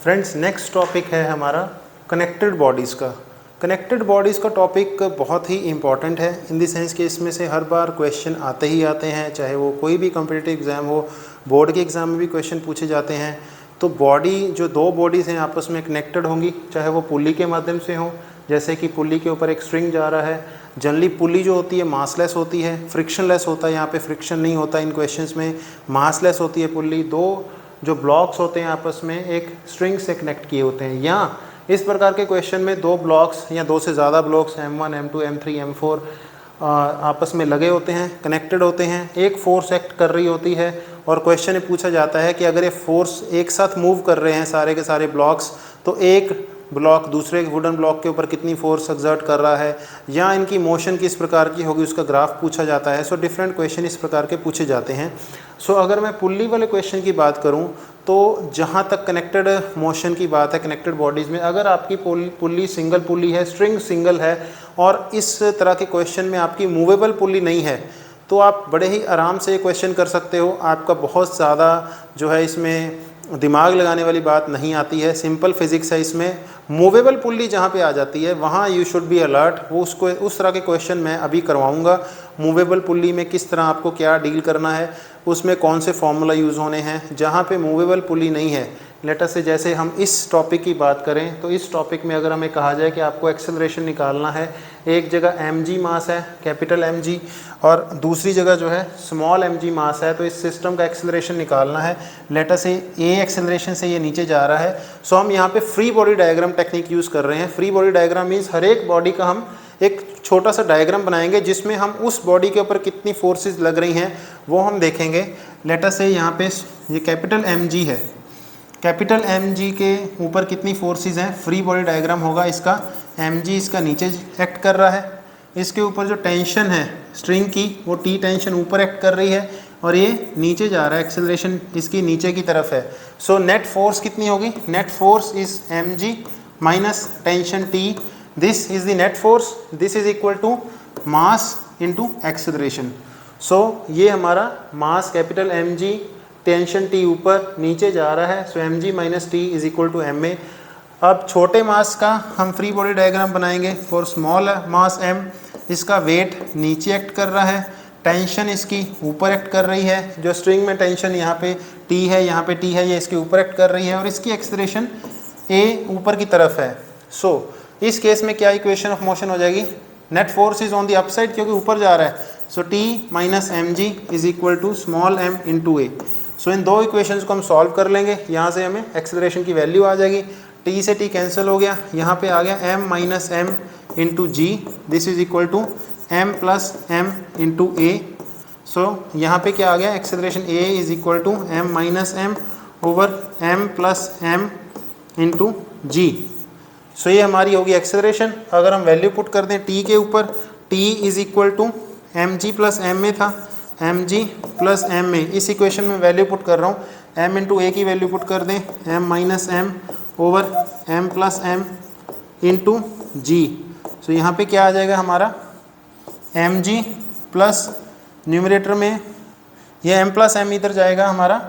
Friends next topic है हमारा connected bodies का। कनेक्टेड बॉडीज़ का टॉपिक बहुत ही इम्पॉर्टेंट है इन द सेंस कि इसमें से हर बार क्वेश्चन आते ही आते हैं, चाहे वो कोई भी कॉम्पिटिटिव एग्ज़ाम हो, बोर्ड के एग्ज़ाम में भी क्वेश्चन पूछे जाते हैं। तो बॉडी जो दो बॉडीज़ हैं आपस में कनेक्टेड होंगी, चाहे वो पुली के माध्यम से हो, जैसे कि पुली के ऊपर एक स्ट्रिंग जा रहा है। जनरली पुली जो होती है मासलेस होती है, फ्रिक्शनलेस होता है, यहाँ पे फ्रिक्शन नहीं होता इन क्वेश्चंस में, मासलेस होती है पुली। दो जो ब्लॉक्स होते हैं आपस में एक स्ट्रिंग से कनेक्ट किए होते हैं। या इस प्रकार के क्वेश्चन में दो ब्लॉक्स या दो से ज़्यादा blocks M1, M2, M3, M4 आपस में लगे होते हैं, कनेक्टेड होते हैं, एक फोर्स एक्ट कर रही होती है और क्वेश्चन में पूछा जाता है कि अगर ये फोर्स एक साथ मूव कर रहे हैं सारे के सारे ब्लॉक्स, तो एक ब्लॉक दूसरे वुडन ब्लॉक के ऊपर कितनी फोर्स एक्सर्ट कर रहा है या इनकी मोशन किस प्रकार की होगी, उसका ग्राफ पूछा जाता है। सो डिफरेंट क्वेश्चन इस प्रकार के पूछे जाते हैं। सो अगर मैं पुल्ली वाले क्वेश्चन की बात करूं तो जहां तक कनेक्टेड मोशन की बात है, कनेक्टेड बॉडीज़ में अगर आपकी पुल्ली सिंगल पुल्ली है, स्ट्रिंग सिंगल है और इस तरह के क्वेश्चन में आपकी मूवेबल पुल्ली नहीं है, तो आप बड़े ही आराम से ये क्वेश्चन कर सकते हो। आपका बहुत ज़्यादा जो है इसमें दिमाग लगाने वाली बात नहीं आती है, सिंपल फिजिक्स है इसमें। मूवेबल पुल्ली जहाँ पे आ जाती है वहाँ यू शुड बी अलर्ट। वो उसको उस तरह के क्वेश्चन मैं अभी करवाऊँगा। मूवेबल पुल्ली में किस तरह आपको क्या डील करना है, उसमें कौन से फॉर्मूला यूज़ होने हैं। जहाँ पे मूवेबल पुल्ली नहीं है, लेटर से जैसे हम इस टॉपिक की बात करें तो इस टॉपिक में अगर हमें कहा जाए कि आपको एक्सेलरेशन निकालना है, एक जगह mg मास है, कैपिटल mg, और दूसरी जगह जो है स्मॉल mg मास है, तो इस सिस्टम का एक्सेलरेशन निकालना है। लेटर से a एक्सेलरेशन से ये नीचे जा रहा है। सो हम यहाँ पे free body diagram technique use कर रहे हैं। फ्री बॉडी डायग्राम मीन्स हर एक बॉडी का हम एक छोटा सा डायग्राम बनाएंगे जिसमें हम उस बॉडी के ऊपर कितनी फोर्सेस लग रही हैं वो हम देखेंगे। लेटर से यहाँ पे ये कैपिटल mg है, कैपिटल mg के ऊपर कितनी फोर्सेस हैं, फ्री बॉडी डायग्राम होगा इसका। mg इसका नीचे एक्ट कर रहा है, इसके ऊपर जो टेंशन है स्ट्रिंग की वो T टेंशन ऊपर एक्ट कर रही है और ये नीचे जा रहा है, एक्सेलरेशन इसकी नीचे की तरफ है। सो नेट फोर्स कितनी होगी, net force is mg minus tension T, this is the net force, this is equal to mass into acceleration. So ये हमारा mass capital mg, tension T ऊपर नीचे जा रहा है, so mg minus T is equal to ma। अब छोटे मास का हम फ्री बॉडी डायग्राम बनाएंगे। फॉर स्मॉल मास m, इसका वेट नीचे एक्ट कर रहा है, टेंशन इसकी ऊपर एक्ट कर रही है, जो स्ट्रिंग में टेंशन यहाँ पे T है, यहाँ पे T है, ये इसके ऊपर एक्ट कर रही है और इसकी एक्सेलरेशन a ऊपर की तरफ है। सो इस केस में क्या इक्वेशन ऑफ मोशन हो जाएगी, net force is on the upside क्योंकि ऊपर जा रहा है, so T minus mg is equal to small m into a। So इन दो इक्वेशंस को हम सॉल्व कर लेंगे, यहाँ से हमें एक्सेलरेशन की वैल्यू आ जाएगी। T से T कैंसिल हो गया, यहाँ पे आ गया m minus m into g, this is equal to m plus m into a। So यहाँ पे क्या आ गया, acceleration a is equal to m minus m over m plus m into g. So ये हमारी होगी एक्सेलरेशन। अगर हम वैल्यू पुट कर दें T के ऊपर, T is equal to mg plus ma था, mg प्लस ma, इस इक्वेशन में वैल्यू पुट कर रहा हूँ, m इंटू a की वैल्यू पुट कर दें, m minus m over m plus m into g. So यहाँ पे क्या आ जाएगा हमारा, mg प्लस न्यूमरेटर में ये m प्लस m इधर जाएगा हमारा,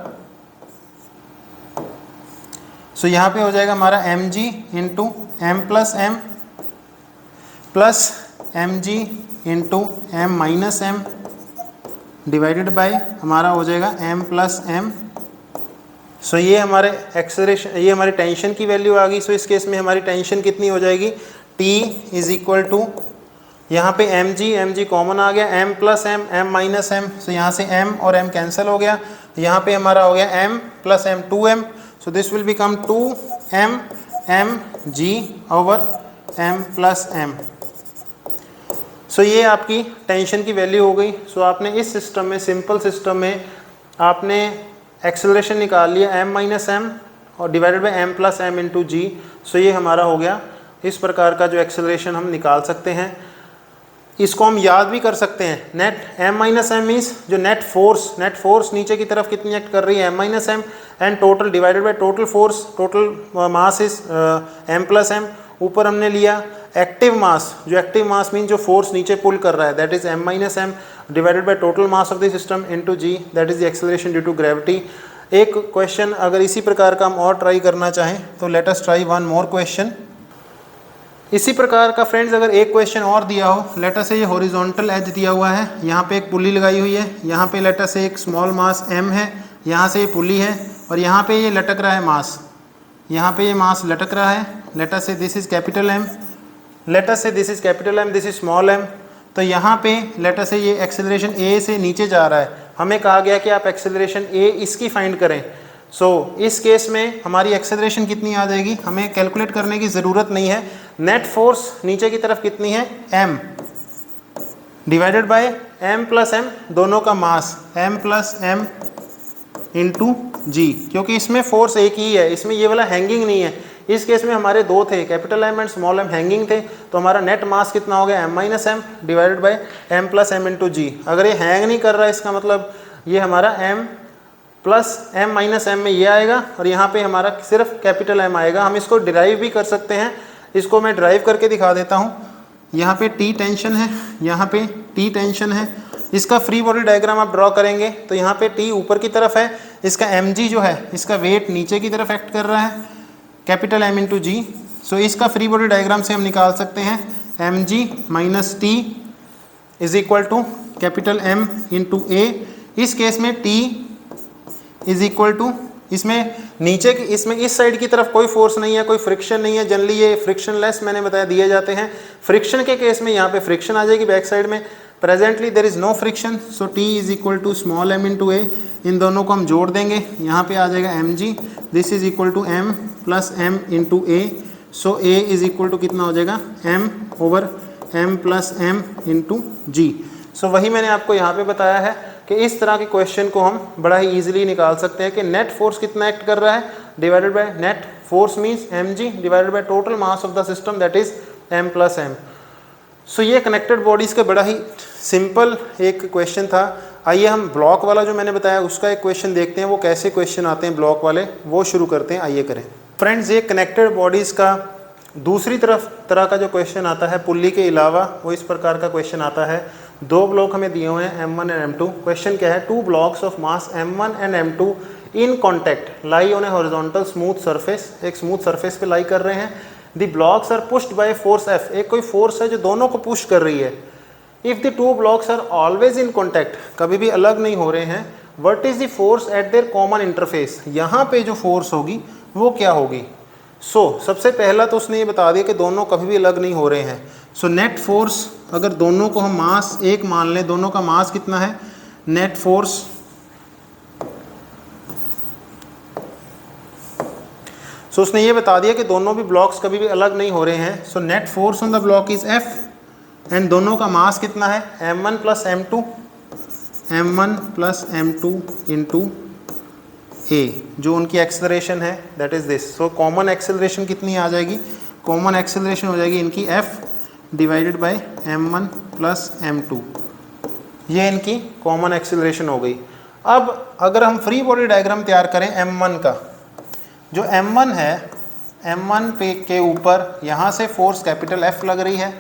सो यहाँ पे हो जाएगा हमारा mg into m plus m plus mg into m minus m divided bye हमारा हो जाएगा m प्लस m। सो ये हमारे एक्सेलरेशन, ये हमारी टेंशन की वैल्यू आ गई। सो इस केस में हमारी टेंशन कितनी हो जाएगी, T इज इक्वल टू यहाँ पे mg कॉमन आ गया, m plus m minus m, सो यहाँ से m और m कैंसिल हो गया, यहाँ पे हमारा हो गया m plus m 2m, so this will become 2m mg over m plus m। सो ये आपकी टेंशन की वैल्यू हो गई। सो आपने इस सिस्टम में, सिंपल सिस्टम में आपने एक्सेलरेशन निकाल लिया m माइनस m और divided by m plus m into g. So ये हमारा हो गया। इस प्रकार का जो एक्सेलरेशन हम निकाल सकते हैं, इसको हम याद भी कर सकते हैं। Net m minus m means जो नेट फोर्स नीचे की तरफ कितनी एक्ट कर रही है, m minus m, and total divided by total force, total mass is m plus m। ऊपर हमने लिया एक्टिव मास, जो एक्टिव मास मीन जो फोर्स नीचे पुल कर रहा है, that is m minus m divided by total mass of the system into g, that is the acceleration due to gravity. एक क्वेश्चन अगर इसी प्रकार का हम और ट्राई करना चाहें तो let us try one more question. इसी प्रकार का फ्रेंड्स अगर एक क्वेश्चन और दिया हो, लेट अस से ये हॉरिजॉन्टल एज दिया हुआ है, यहाँ पे एक पुली लगाई हुई है, यहाँ पे लेट अस से एक स्मॉल मास m है, यहाँ से ये पुली है और यहाँ पे ये लटक रहा है मास, यहाँ पे ये मास लटक रहा है। Let us say this is capital M, let us say this is capital M, this is small m। तो यहाँ पे लेट अस से ये एक्सेलरेशन a से नीचे जा रहा है, हमें कहा गया कि आप एक्सेलरेशन a इसकी फाइंड करें। इस केस में हमारी एक्सेलरेशन कितनी आ जाएगी, हमें कैलकुलेट करने की ज़रूरत नहीं है। नेट फोर्स नीचे की तरफ कितनी है, m divided by m plus m, दोनों का मास m प्लस m इंटू जी, क्योंकि इसमें फोर्स एक ही है, इसमें ये वाला हैंगिंग नहीं है। इस केस में हमारे दो थे, capital M and small m hanging थे, तो हमारा नेट मास कितना हो गया m minus m divided by m plus m into g. अगर ये हैंग नहीं कर रहा है इसका मतलब ये हमारा m plus m minus m में ये आएगा और यहाँ पे हमारा सिर्फ कैपिटल M आएगा। हम इसको डिराइव भी कर सकते हैं, इसको मैं ड्राइव करके दिखा देता हूँ। यहाँ पे T टेंशन है, यहाँ पे T टेंशन है, इसका फ्री बॉडी डायग्राम आप ड्रॉ करेंगे तो यहाँ पे T ऊपर की तरफ है, इसका mg जो है इसका वेट नीचे की तरफ एक्ट कर रहा है, कैपिटल M इंटू जी। इसका फ्री बॉडी डायग्राम से हम निकाल सकते हैं mg minus T is equal to capital M into A। इस केस में T इज इक्वल टू, इसमें नीचे की, इसमें इस साइड की तरफ कोई फोर्स नहीं है, कोई फ्रिक्शन नहीं है, जनरली ये फ्रिक्शन लेस मैंने बताया दिए जाते हैं। फ्रिक्शन के केस में यहाँ पे फ्रिक्शन आ जाएगी बैक साइड में, presently there is no friction, so T is equal to small m into a. इन दोनों को हम जोड़ देंगे, यहाँ पे आ जाएगा mg, this is equal to m plus m into a. So a is equal to कितना हो जाएगा, m over m plus m into g. वही मैंने आपको यहाँ पे बताया है कि इस तरह के क्वेश्चन को हम बड़ा ही ईजिली निकाल सकते हैं कि नेट फोर्स कितना एक्ट कर रहा है, divided by net force means mg divided by total mass of the system that is m plus m। ये कनेक्टेड बॉडीज़ का बड़ा ही सिंपल एक क्वेश्चन था। आइए हम ब्लॉक वाला जो मैंने बताया उसका एक क्वेश्चन देखते हैं, वो कैसे क्वेश्चन आते हैं ब्लॉक वाले, वो शुरू करते हैं। आइए करें फ्रेंड्स। ये कनेक्टेड बॉडीज़ का दूसरी तरह का जो क्वेश्चन आता है पुल्ली के अलावा, वो इस प्रकार का क्वेश्चन आता है। दो ब्लॉक हमें दिए हुए हैं m1 एंड m2। क्वेश्चन क्या है, two blocks of mass m1 and m2 in contact lie on a horizontal smooth surface, एक स्मूथ सरफेस पे लाई कर रहे हैं। The blocks are pushed by force F, एक कोई फोर्स है जो दोनों को पुश कर रही है। If the two blocks are always in contact, कभी भी अलग नहीं हो रहे हैं, what is the force at their common interface, यहाँ पे जो फोर्स होगी वो क्या होगी। सबसे पहला तो उसने ये बता दिया कि दोनों कभी भी अलग नहीं हो रहे हैं। नेट फोर्स, अगर दोनों को हम मास एक मान लें, दोनों का मास कितना है, नेट फोर्स उसने ये बता दिया कि दोनों भी ब्लॉक्स कभी भी अलग नहीं हो रहे हैं। Net force on the block is F and दोनों का मास कितना है, m1 plus m2, m1 plus m2 into a, जो उनकी एक्सेलरेशन है that is this. Common acceleration कितनी आ जाएगी, कॉमन एक्सेलरेशन हो जाएगी इनकी F divided by m1 plus m2, ये इनकी कॉमन एक्सेलरेशन हो गई। अब अगर हम फ्री बॉडी डायग्राम तैयार करें m1 का, जो m1 है, m1 पे के ऊपर यहाँ से फोर्स कैपिटल F लग रही है,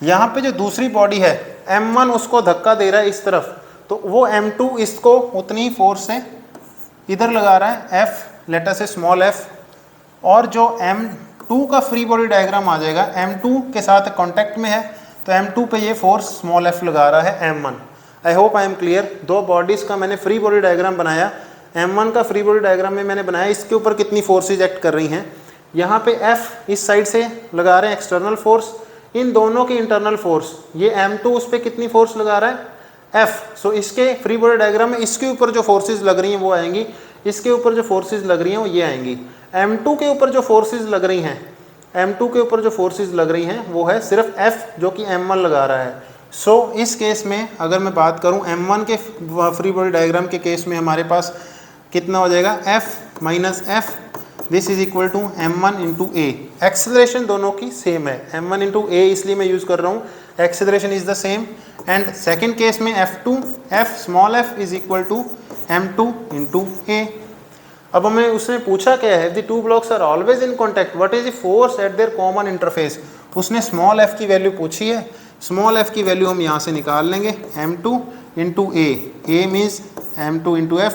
यहाँ पे जो दूसरी बॉडी है m1 उसको धक्का दे रहा है इस तरफ, तो वो m2 इसको उतनी फोर्स से इधर लगा रहा है F, लेटर से स्मॉल f, और जो m2 का फ्री बॉडी डायग्राम आ जाएगा, m2 के साथ कांटेक्ट में है, तो m2 पे ये फोर्स स्मॉल f लगा रहा है m1। I hope I am clear. दो बॉडीज़ का मैंने फ्री बॉडी डायग्राम बनाया, m1 का फ्री बॉडी डायग्राम में मैंने बनाया, इसके ऊपर कितनी फोर्सेज एक्ट कर रही हैं। यहाँ पे F इस साइड से लगा रहे हैं एक्सटर्नल फोर्स, इन दोनों की इंटरनल फोर्स, ये m2 उस पर कितनी फोर्स लगा रहा है F। इसके फ्री बॉडी डायग्राम में इसके ऊपर जो फोर्सेज लग रही हैं वो आएंगी, इसके ऊपर जो फोर्सेज लग रही हैं वो ये आएंगी। m2 के ऊपर जो फोर्सेज लग रही हैं, m2 के ऊपर जो फोर्सेज लग रही हैं वो है सिर्फ F जो कि m1 लगा रहा है। इस केस में अगर मैं बात करूँ m1 के फ्री बॉडी डायग्राम के केस में हमारे पास कितना हो जाएगा, F minus F, this is equal to m1 into A. Acceleration दोनों की सेम है, m1 इंटू ए इसलिए मैं यूज़ कर रहा हूँ, acceleration is the same. And second case में F2, F small f is equal to m2 into a. अब हमें उसने पूछा क्या है, the two blocks are always in contact, what is the force at their common interface. उसने small f की वैल्यू पूछी है, स्मॉल f की वैल्यू हम यहाँ से निकाल लेंगे, m2 into a means m2 into f,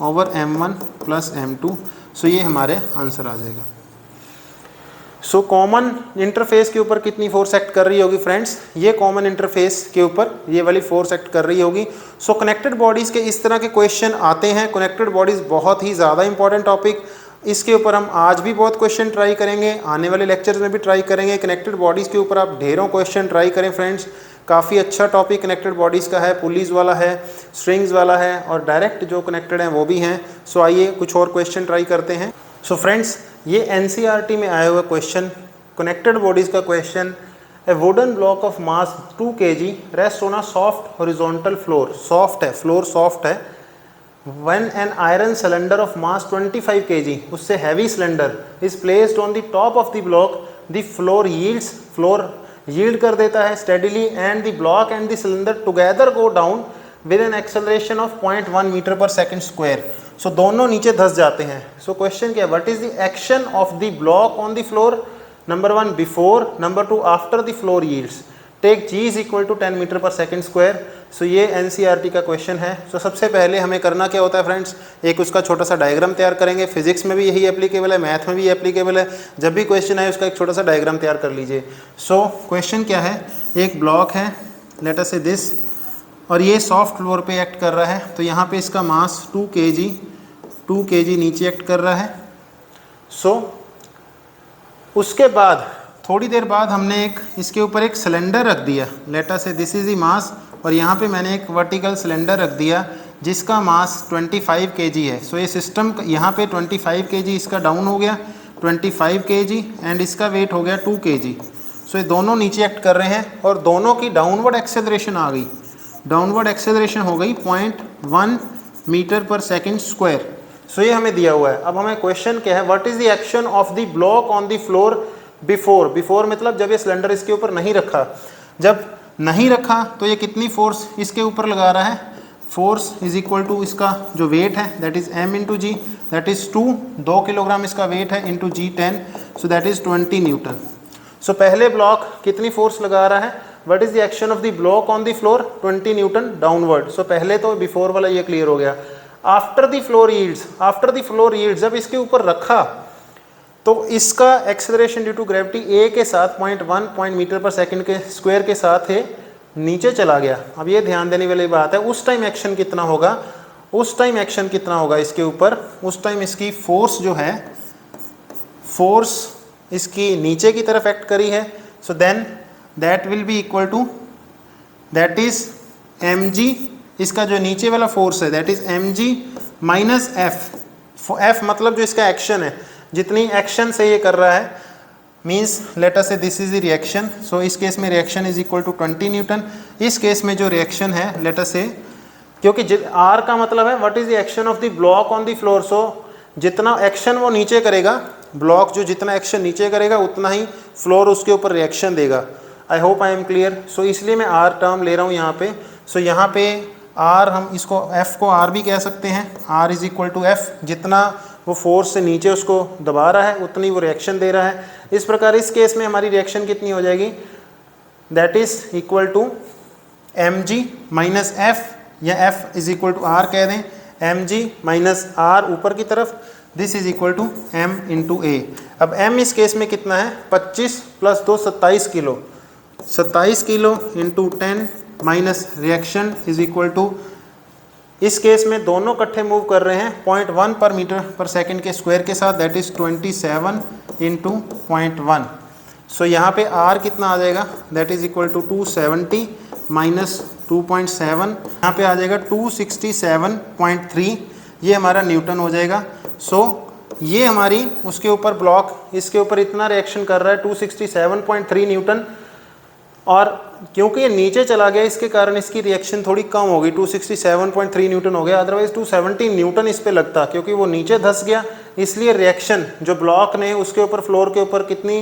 over m1 plus m2। So ये हमारे आंसर आ जाएगा। सो कॉमन इंटरफेस के ऊपर कितनी फोर्स एक्ट कर रही होगी फ्रेंड्स? ये कॉमन इंटरफेस के ऊपर ये वाली फोर्स एक्ट कर रही होगी। सो कनेक्टेड बॉडीज़ के इस तरह के क्वेश्चन आते हैं। कनेक्टेड बॉडीज़ बहुत ही ज़्यादा इंपॉर्टेंट टॉपिक, इसके ऊपर हम आज भी बहुत क्वेश्चन ट्राई करेंगे, आने वाले लेक्चर्स में भी ट्राई करेंगे। कनेक्टेड बॉडीज़ के ऊपर आप ढेरों क्वेश्चन ट्राई करें फ्रेंड्स। काफ़ी अच्छा टॉपिक कनेक्टेड बॉडीज़ का है, पुलीज़ वाला है, स्ट्रिंग्स वाला है और डायरेक्ट जो कनेक्टेड हैं वो भी हैं। सो आइए कुछ और क्वेश्चन ट्राई करते हैं। सो फ्रेंड्स, ये एनसीईआरटी में आया हुआ क्वेश्चन, कनेक्टेड बॉडीज़ का question. A wooden block of mass 2 kg rest on a soft horizontal floor. Soft है, फ्लोर सॉफ्ट है। When an iron cylinder of mass 25 kg, उससे heavy cylinder is placed on the top of the block, the floor yield कर देता है steadily and the block and the cylinder together go down with an acceleration of 0.1 meter per second square. So दोनों नीचे धस जाते हैं। So question क्या है? What is the action of the block on the floor? Number 1 before, number 2 after the floor yields. Take g is equal to 10 metre per second square. So ये NCERT का question है। सो सबसे पहले हमें करना क्या होता है फ्रेंड्स, एक उसका छोटा सा डायग्राम तैयार करेंगे। फिजिक्स में भी यही एप्लीकेबल है, मैथ में भी एप्लीकेबल है। जब भी क्वेश्चन आए उसका एक छोटा सा डायग्राम तैयार कर लीजिए। सो क्वेश्चन क्या है, एक ब्लॉक है लेट अस से दिस, और ये सॉफ्ट फ्लोर पे एक्ट कर रहा है। तो यहाँ पे इसका मास 2 kg नीचे एक्ट कर रहा है। सो उसके बाद थोड़ी देर बाद हमने इसके ऊपर एक सिलेंडर रख दिया, late us say this is the mass, और यहाँ पे मैंने एक वर्टिकल सिलेंडर रख दिया जिसका मास 25 kg है। सो ये सिस्टम यहाँ पे 25 kg इसका डाउन हो गया, 25 kg एंड इसका वेट हो गया 2 kg। सो ये दोनों नीचे एक्ट कर रहे हैं और दोनों की डाउनवर्ड एक्सेलरेशन आ गई। डाउनवर्ड एक्सेलरेशन हो गई 0.1 metre per second square. So ये हमें दिया हुआ है। अब हमें क्वेश्चन क्या है, what is the action of the block on the floor before. Before मतलब जब ये सिलेंडर इसके ऊपर नहीं रखा। जब नहीं रखा तो ये कितनी फोर्स इसके ऊपर लगा रहा है? फोर्स इज इक्वल टू इसका जो वेट है that is m into g, that is 2 kilogram इसका वेट है into g 10, so that is 20 newton. So पहले ब्लॉक कितनी फोर्स लगा रहा है? What is the action of the block on the floor? 20 newton downward. So पहले तो before वाला ये क्लियर हो गया। आफ्टर द फ्लोर यील्ड्स, जब इसके ऊपर रखा तो इसका एक्सेलरेशन ड्यू टू ग्रेविटी ए के साथ 0.1 मीटर पर सेकंड के स्क्वायर के साथ है नीचे चला गया। अब ये ध्यान देने वाली बात है, उस टाइम एक्शन कितना होगा इसके ऊपर? उस टाइम इसकी फोर्स जो है, फोर्स इसकी नीचे की तरफ एक्ट करी है। So then that will be equal to, that is mg, इसका जो नीचे वाला फोर्स है that is mg minus f मतलब जो इसका एक्शन है, जितनी एक्शन से ये कर रहा है, means let us say this is the reaction. So इस केस में reaction is equal to 20 newton. इस केस में जो रिएक्शन है लेट अस से, क्योंकि आर का मतलब है what is the action of the block on the floor. So जितना एक्शन वो नीचे करेगा, ब्लॉक जो जितना एक्शन नीचे करेगा उतना ही फ्लोर उसके ऊपर रिएक्शन देगा। I hope I am clear. So इसलिए मैं आर टर्म ले रहा हूँ यहाँ पे। सो यहाँ पे आर, हम इसको एफ को आर भी कह सकते हैं। R is equal to F, जितना वो फोर्स से नीचे उसको दबा रहा है उतनी वो रिएक्शन दे रहा है। इस प्रकार इस केस में हमारी रिएक्शन कितनी हो जाएगी? That is equal to mg minus F, या f is equal to R कह दें, mg माइनस आर ऊपर की तरफ, this is equal to m into a. अब m इस केस में कितना है? 25 plus 2 27 kilo, 27 kilo into 10 minus reaction is equal to, इस केस में दोनों इकट्ठे मूव कर रहे हैं 0.1 पर मीटर पर सेकंड के स्क्वायर के साथ, दैट इज 27 इंटू 0.1। सो यहाँ पे r कितना आ जाएगा? That is equal to 270 minus 2.7, यहाँ पे आ जाएगा 267.3, ये हमारा न्यूटन हो जाएगा। सो ये हमारी उसके ऊपर ब्लॉक इसके ऊपर इतना रिएक्शन कर रहा है 267.3 न्यूटन, और क्योंकि ये नीचे चला गया इसके कारण इसकी रिएक्शन थोड़ी कम होगी, 267.3 न्यूटन हो गया। अदरवाइज 270 न्यूटन इस पे लगता, क्योंकि वो नीचे धस गया, इसलिए रिएक्शन जो ब्लॉक ने उसके ऊपर फ्लोर के ऊपर कितनी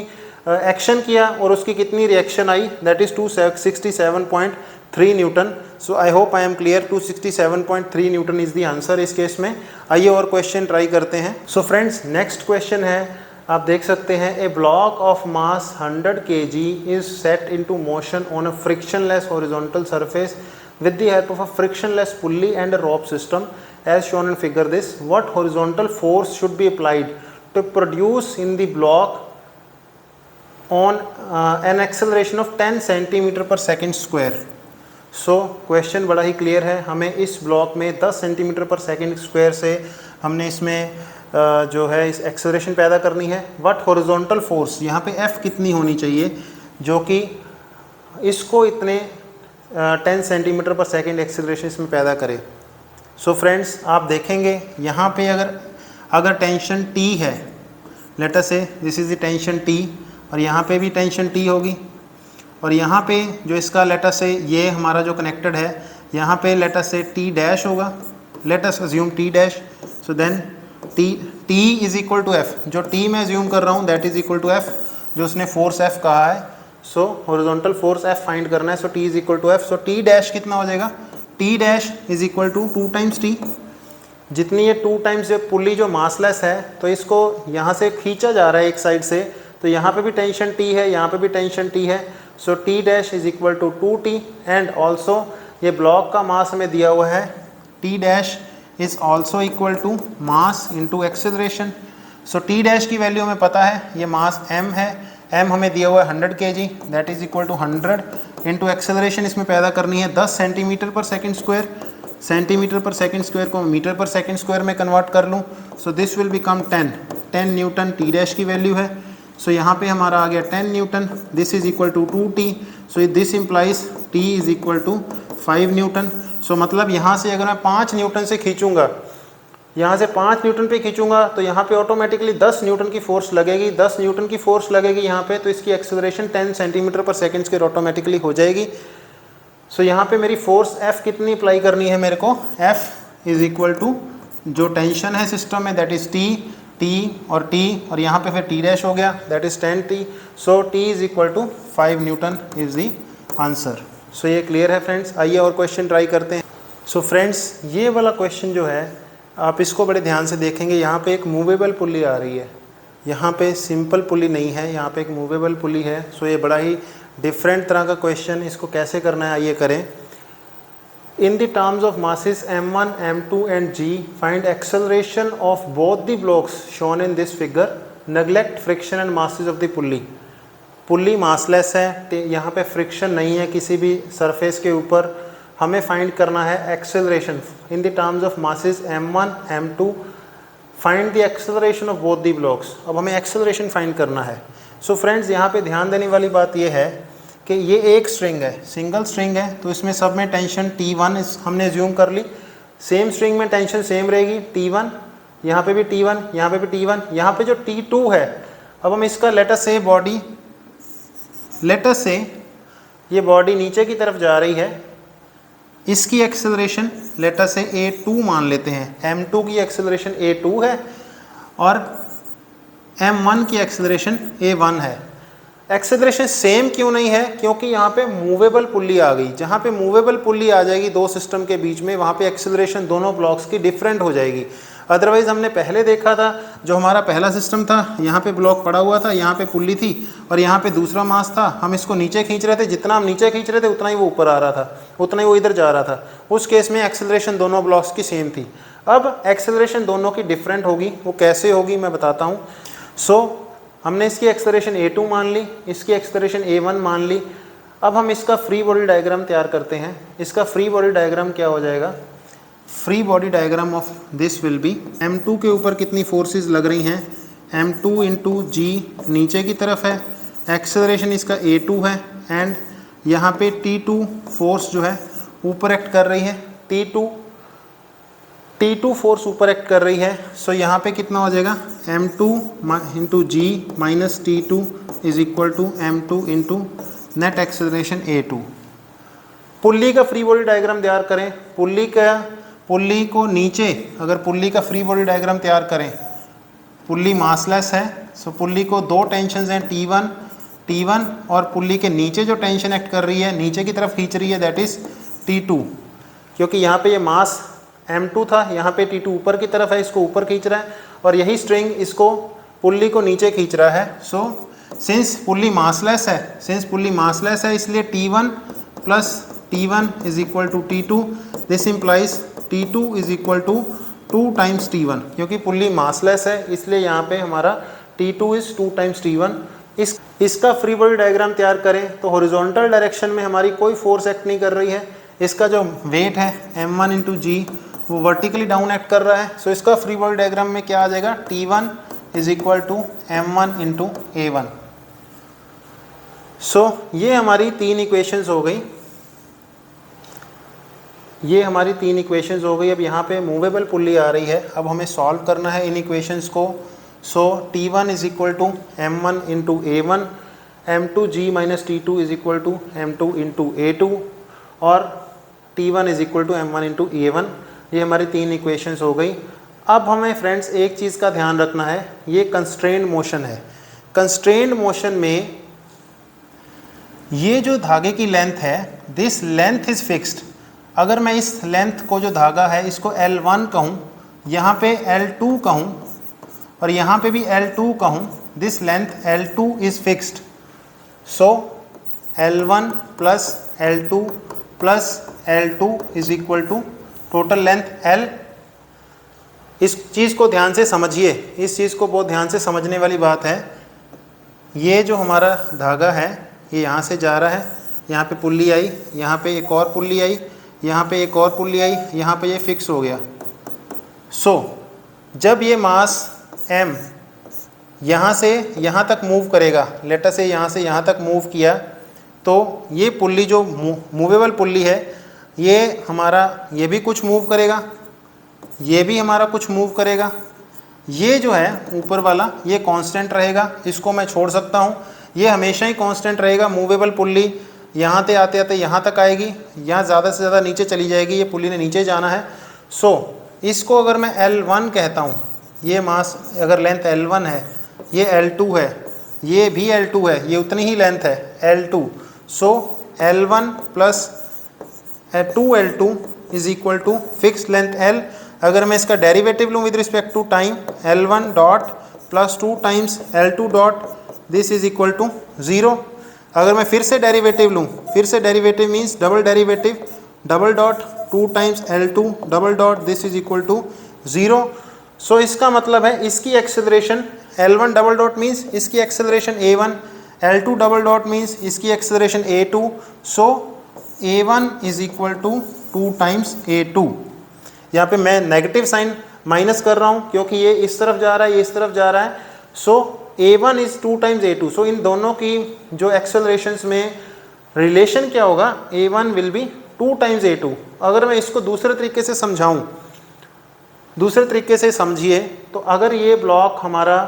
एक्शन किया और उसकी कितनी reaction I, that is 267.3 Newton. So I hope I am clear. 267.3 Newton is the answer इस केस में। आइए और क्वेश्चन ट्राई करते हैं। सो फ्रेंड्स, नेक्स्ट क्वेश्चन है, आप देख सकते हैं, a block of mass 100 kg is set into motion on a frictionless horizontal surface with the help of a frictionless pulley and a rope system as shown in figure this, what horizontal force should be applied to produce in the block on an acceleration of 10 centimeter per second square. So question बड़ा ही clear है, हमें इस block में 10 centimetre पर second square से हमने इसमें जो है इस एक्सेलरेशन पैदा करनी है. व्हाट हॉरिजॉन्टल फोर्स, यहाँ पे F कितनी होनी चाहिए जो कि इसको इतने 10 सेंटीमीटर पर सेकंड एक्सेलरेशन इसमें पैदा करे. सो फ्रेंड्स आप देखेंगे यहाँ पे अगर टेंशन T है, let us say this is the tension T, और यहाँ पे भी टेंशन T होगी, और यहाँ पे जो इसका लेट अस से ये हमारा जो कनेक्टेड है यहाँ पे late us say T dash होगा, let us assume T dash. So then T is equal to F, जो T मैं अज्यूम कर रहा हूँ that is equal to F, जो उसने फोर्स F कहा है. So horizontal force F find करना है. So T is equal to F. So T dash कितना हो जाएगा, T dash is equal to 2 times T. जितनी ये 2 टाइम्स ये पुल्ली जो मासलेस है तो इसको यहाँ से खींचा जा रहा है एक साइड से, तो यहाँ पे भी टेंशन T है, यहाँ पे भी टेंशन T है. So T dash is equal to 2T and also ये ब्लॉक का मास हमें दिया हुआ है, T dash is also equal to mass into acceleration. So T dash की वैल्यू हमें पता है, ये मास M है, M हमें दिया हुआ है 100 kg, that is equal to 100 into acceleration इसमें पैदा करनी है 10 centimetre per second square. Centimetre per second square को मीटर पर सेकेंड स्क्वायर में कन्वर्ट कर लूँ. So this will become 10 newton T dash की वैल्यू है. सो यहाँ पे हमारा आ गया 10 newton, this is equal to 2T. So this implies T is equal to 5 newton. So मतलब यहाँ से अगर मैं 5 न्यूटन से खींचूंगा, यहाँ से 5 न्यूटन पे खींचूंगा तो यहाँ पे ऑटोमेटिकली 10 न्यूटन की फोर्स लगेगी. 10 न्यूटन की फोर्स लगेगी यहाँ पे, तो इसकी acceleration 10 centimetre per second square automatically हो जाएगी. सो यहाँ पे मेरी फोर्स F कितनी अप्लाई करनी है मेरे को, F इज इक्वल टू जो टेंशन है सिस्टम में दैट इज T और यहाँ पे फिर T डैश हो गया that is 10T. So T is equal to 5 newton is the answer. So ये क्लियर है फ्रेंड्स. आइए और क्वेश्चन ट्राई करते हैं. सो फ्रेंड्स ये वाला क्वेश्चन जो है आप इसको बड़े ध्यान से देखेंगे, यहाँ पे एक मूवेबल पुल्ली आ रही है, यहाँ पे सिंपल पुल्ली नहीं है, यहाँ पे एक मूवेबल पुल्ली है. सो ये बड़ा ही डिफरेंट तरह का क्वेश्चन, इसको कैसे करना है आइए करें. In the terms of masses m1, m2 and g, find acceleration of both the blocks shown in this figure. Neglect friction and masses of the pulley. Pulley massless है, यहाँ पे फ्रिक्शन नहीं है किसी भी सरफेस के ऊपर. हमें फाइंड करना है acceleration in the terms of masses m1, m2. Find the acceleration of both the blocks. अब हमें एक्सेलरेशन फाइंड करना है. सो फ्रेंड्स यहाँ पे ध्यान देने वाली बात यह है कि ये एक स्ट्रिंग है, सिंगल स्ट्रिंग है, तो इसमें सब में टेंशन T1 हमने ज्यूम कर ली. सेम स्ट्रिंग में टेंशन सेम रहेगी T1, यहाँ पे भी T1, यहाँ पे भी T1, यहाँ पे जो T2 है. अब हम इसका लेटस से ये बॉडी नीचे की तरफ जा रही है, इसकी एक्सेलरेशन लेटस से A2 मान लेते हैं. M2 की एक्सेलरेशन A2 है और M1 की एक्सेलरेशन A1 है. एक्सेलरेशन सेम क्यों नहीं है, क्योंकि यहाँ पे मूवेबल पुल्ली आ गई. जहाँ पे मूवेबल पुल्ली आ जाएगी दो सिस्टम के बीच में, वहाँ पे एक्सेलरेशन दोनों ब्लॉक्स की डिफरेंट हो जाएगी. अदरवाइज़ हमने पहले देखा था जो हमारा पहला सिस्टम था, यहाँ पे ब्लॉक पड़ा हुआ था, यहाँ पे पुल्ली थी और यहाँ पे दूसरा मास था. हम इसको नीचे खींच रहे थे, जितना हम नीचे खींच रहे थे उतना ही वो ऊपर आ रहा था, उतना ही वो इधर जा रहा था. उस केस में एक्सेलरेशन दोनों ब्लॉक्स की सेम थी. अब एक्सेलरेशन दोनों की डिफरेंट होगी, वो कैसे होगी मैं बताता हूँ. सो हमने इसकी एक्सेलरेशन A2 मान ली, इसकी एक्सेलरेशन A1 मान ली. अब हम इसका फ्री बॉडी डायग्राम तैयार करते हैं. इसका फ्री बॉडी डायग्राम क्या हो जाएगा, free body diagram of this will B M2 के ऊपर कितनी फोर्सेस लग रही हैं, M2 इंटू G नीचे की तरफ है, एक्सेलरेशन इसका A2 है एंड यहाँ पे T2 फोर्स जो है ऊपर एक्ट कर रही है, T2 फोर्स ऊपर एक्ट कर रही है. सो यहाँ पे कितना हो जाएगा, M2 into G minus T2 is equal to M2 into net acceleration A2. Pulley का फ्री बॉडी डायग्राम तैयार करें. पुल्ली को नीचे अगर पुल्ली का फ्री बॉडी डायग्राम तैयार करें, पुल्ली मासलेस है. सो पुल्ली को दो टेंशन हैं T1 और पुल्ली के नीचे जो टेंशन एक्ट कर रही है, नीचे की तरफ खींच रही है दैट इज़ T2. क्योंकि यहाँ पे ये मास M2 था, यहाँ पे T2 ऊपर की तरफ है, इसको ऊपर खींच रहा है और यही स्ट्रिंग इसको पुल्ली को नीचे खींच रहा है. सो सिंस पुल्ली मासलेस है इसलिए T1 plus T1 is equal to T2. This implies T2 is equal to 2 times T1, क्योंकि पुल्ली मासलेस है इसलिए यहाँ पे हमारा T2 इज़ 2 टाइम्स T1। इसका फ्री बॉडी डायग्राम तैयार करें तो हॉरिजॉन्टल डायरेक्शन में हमारी कोई फोर्स एक्ट नहीं कर रही है, इसका जो वेट है m1 इंटू जी वो वर्टिकली डाउन एक्ट कर रहा है। सो इसका फ्री बॉडी डायग्राम में क्या आ जाएगा, T1 is equal to m1 into A1। सो ये हमारी 3 इक्वेशंस हो गई, ये हमारी 3 इक्वेशंस हो गई। अब यहाँ पे मूवेबल पुल्ली आ रही है, अब हमें सॉल्व करना है इन इक्वेशंस को। So T1 is equal to m1 into A1, m2g minus T2 is equal to m2 into A2 और T1 is equal to m1 into A1। ये हमारी 3 इक्वेशंस हो गई। अब हमें फ्रेंड्स एक चीज़ का ध्यान रखना है, ये कंस्ट्रेंड मोशन है। कंस्ट्रेंड मोशन में ये जो धागे की लेंथ है, दिस लेंथ इज़ फिक्स्ड। अगर मैं इस लेंथ को जो धागा है इसको L1 कहूँ, यहाँ पे L2 कहूँ और यहाँ पे भी L2 कहूँ, this length L2 is fixed. So L1 plus L2 plus L2 is equal to total length L। इस चीज़ को ध्यान से समझिए, इस चीज़ को बहुत ध्यान से समझने वाली बात है। ये जो हमारा धागा है ये यहाँ से जा रहा है, यहाँ पे पुल्ली आई, यहाँ पे एक और पुल्ली आई, यहाँ पे एक और पुल्ली आई, यहाँ पे ये फिक्स हो गया। सो जब ये मास m यहाँ से यहाँ तक मूव करेगा, लेटर से यहाँ से यहाँ तक मूव किया, तो ये पुल्ली जो मूवेबल पुल्ली है ये हमारा ये भी कुछ मूव करेगा, ये भी हमारा कुछ मूव करेगा। ये जो है ऊपर वाला ये कांस्टेंट रहेगा, इसको मैं छोड़ सकता हूँ, ये हमेशा ही कांस्टेंट रहेगा। मूवेबल पुल्ली यहाँ से आते आते यहाँ तक आएगी, यहाँ ज़्यादा से ज़्यादा नीचे चली जाएगी, ये पुल्ली ने नीचे जाना है। सो इसको अगर मैं L1 कहता हूँ, ये मास अगर लेंथ L1 है, ये L2 है, ये भी L2 है, ये उतनी ही लेंथ है L2। So L1 plus 2L2 is equal to fix length L। अगर मैं इसका डेरिवेटिव लूँ with respect to time, L1 dot plus 2 times L2 dot, this is equal to 0। अगर मैं फिर से डेरिवेटिव लूँ, फिर से derivative means double derivative, double dot 2 times L2 double dot, this is equal to 0। So इसका मतलब है इसकी acceleration L1 double dot means इसकी acceleration A1, L2 double dot means इसकी acceleration A2। So A1 is equal to 2 times A2। यहाँ पे मैं negative sign minus कर रहा हूँ क्योंकि ये इस तरफ जा रहा है, ये इस तरफ जा रहा है। सो A1 इज 2 टाइम्स A2। सो इन दोनों की जो एक्सेलरेशंस में रिलेशन क्या होगा, A1 will be 2 times A2। अगर मैं इसको दूसरे तरीके से समझाऊँ, दूसरे तरीके से समझिए, तो अगर ये ब्लॉक हमारा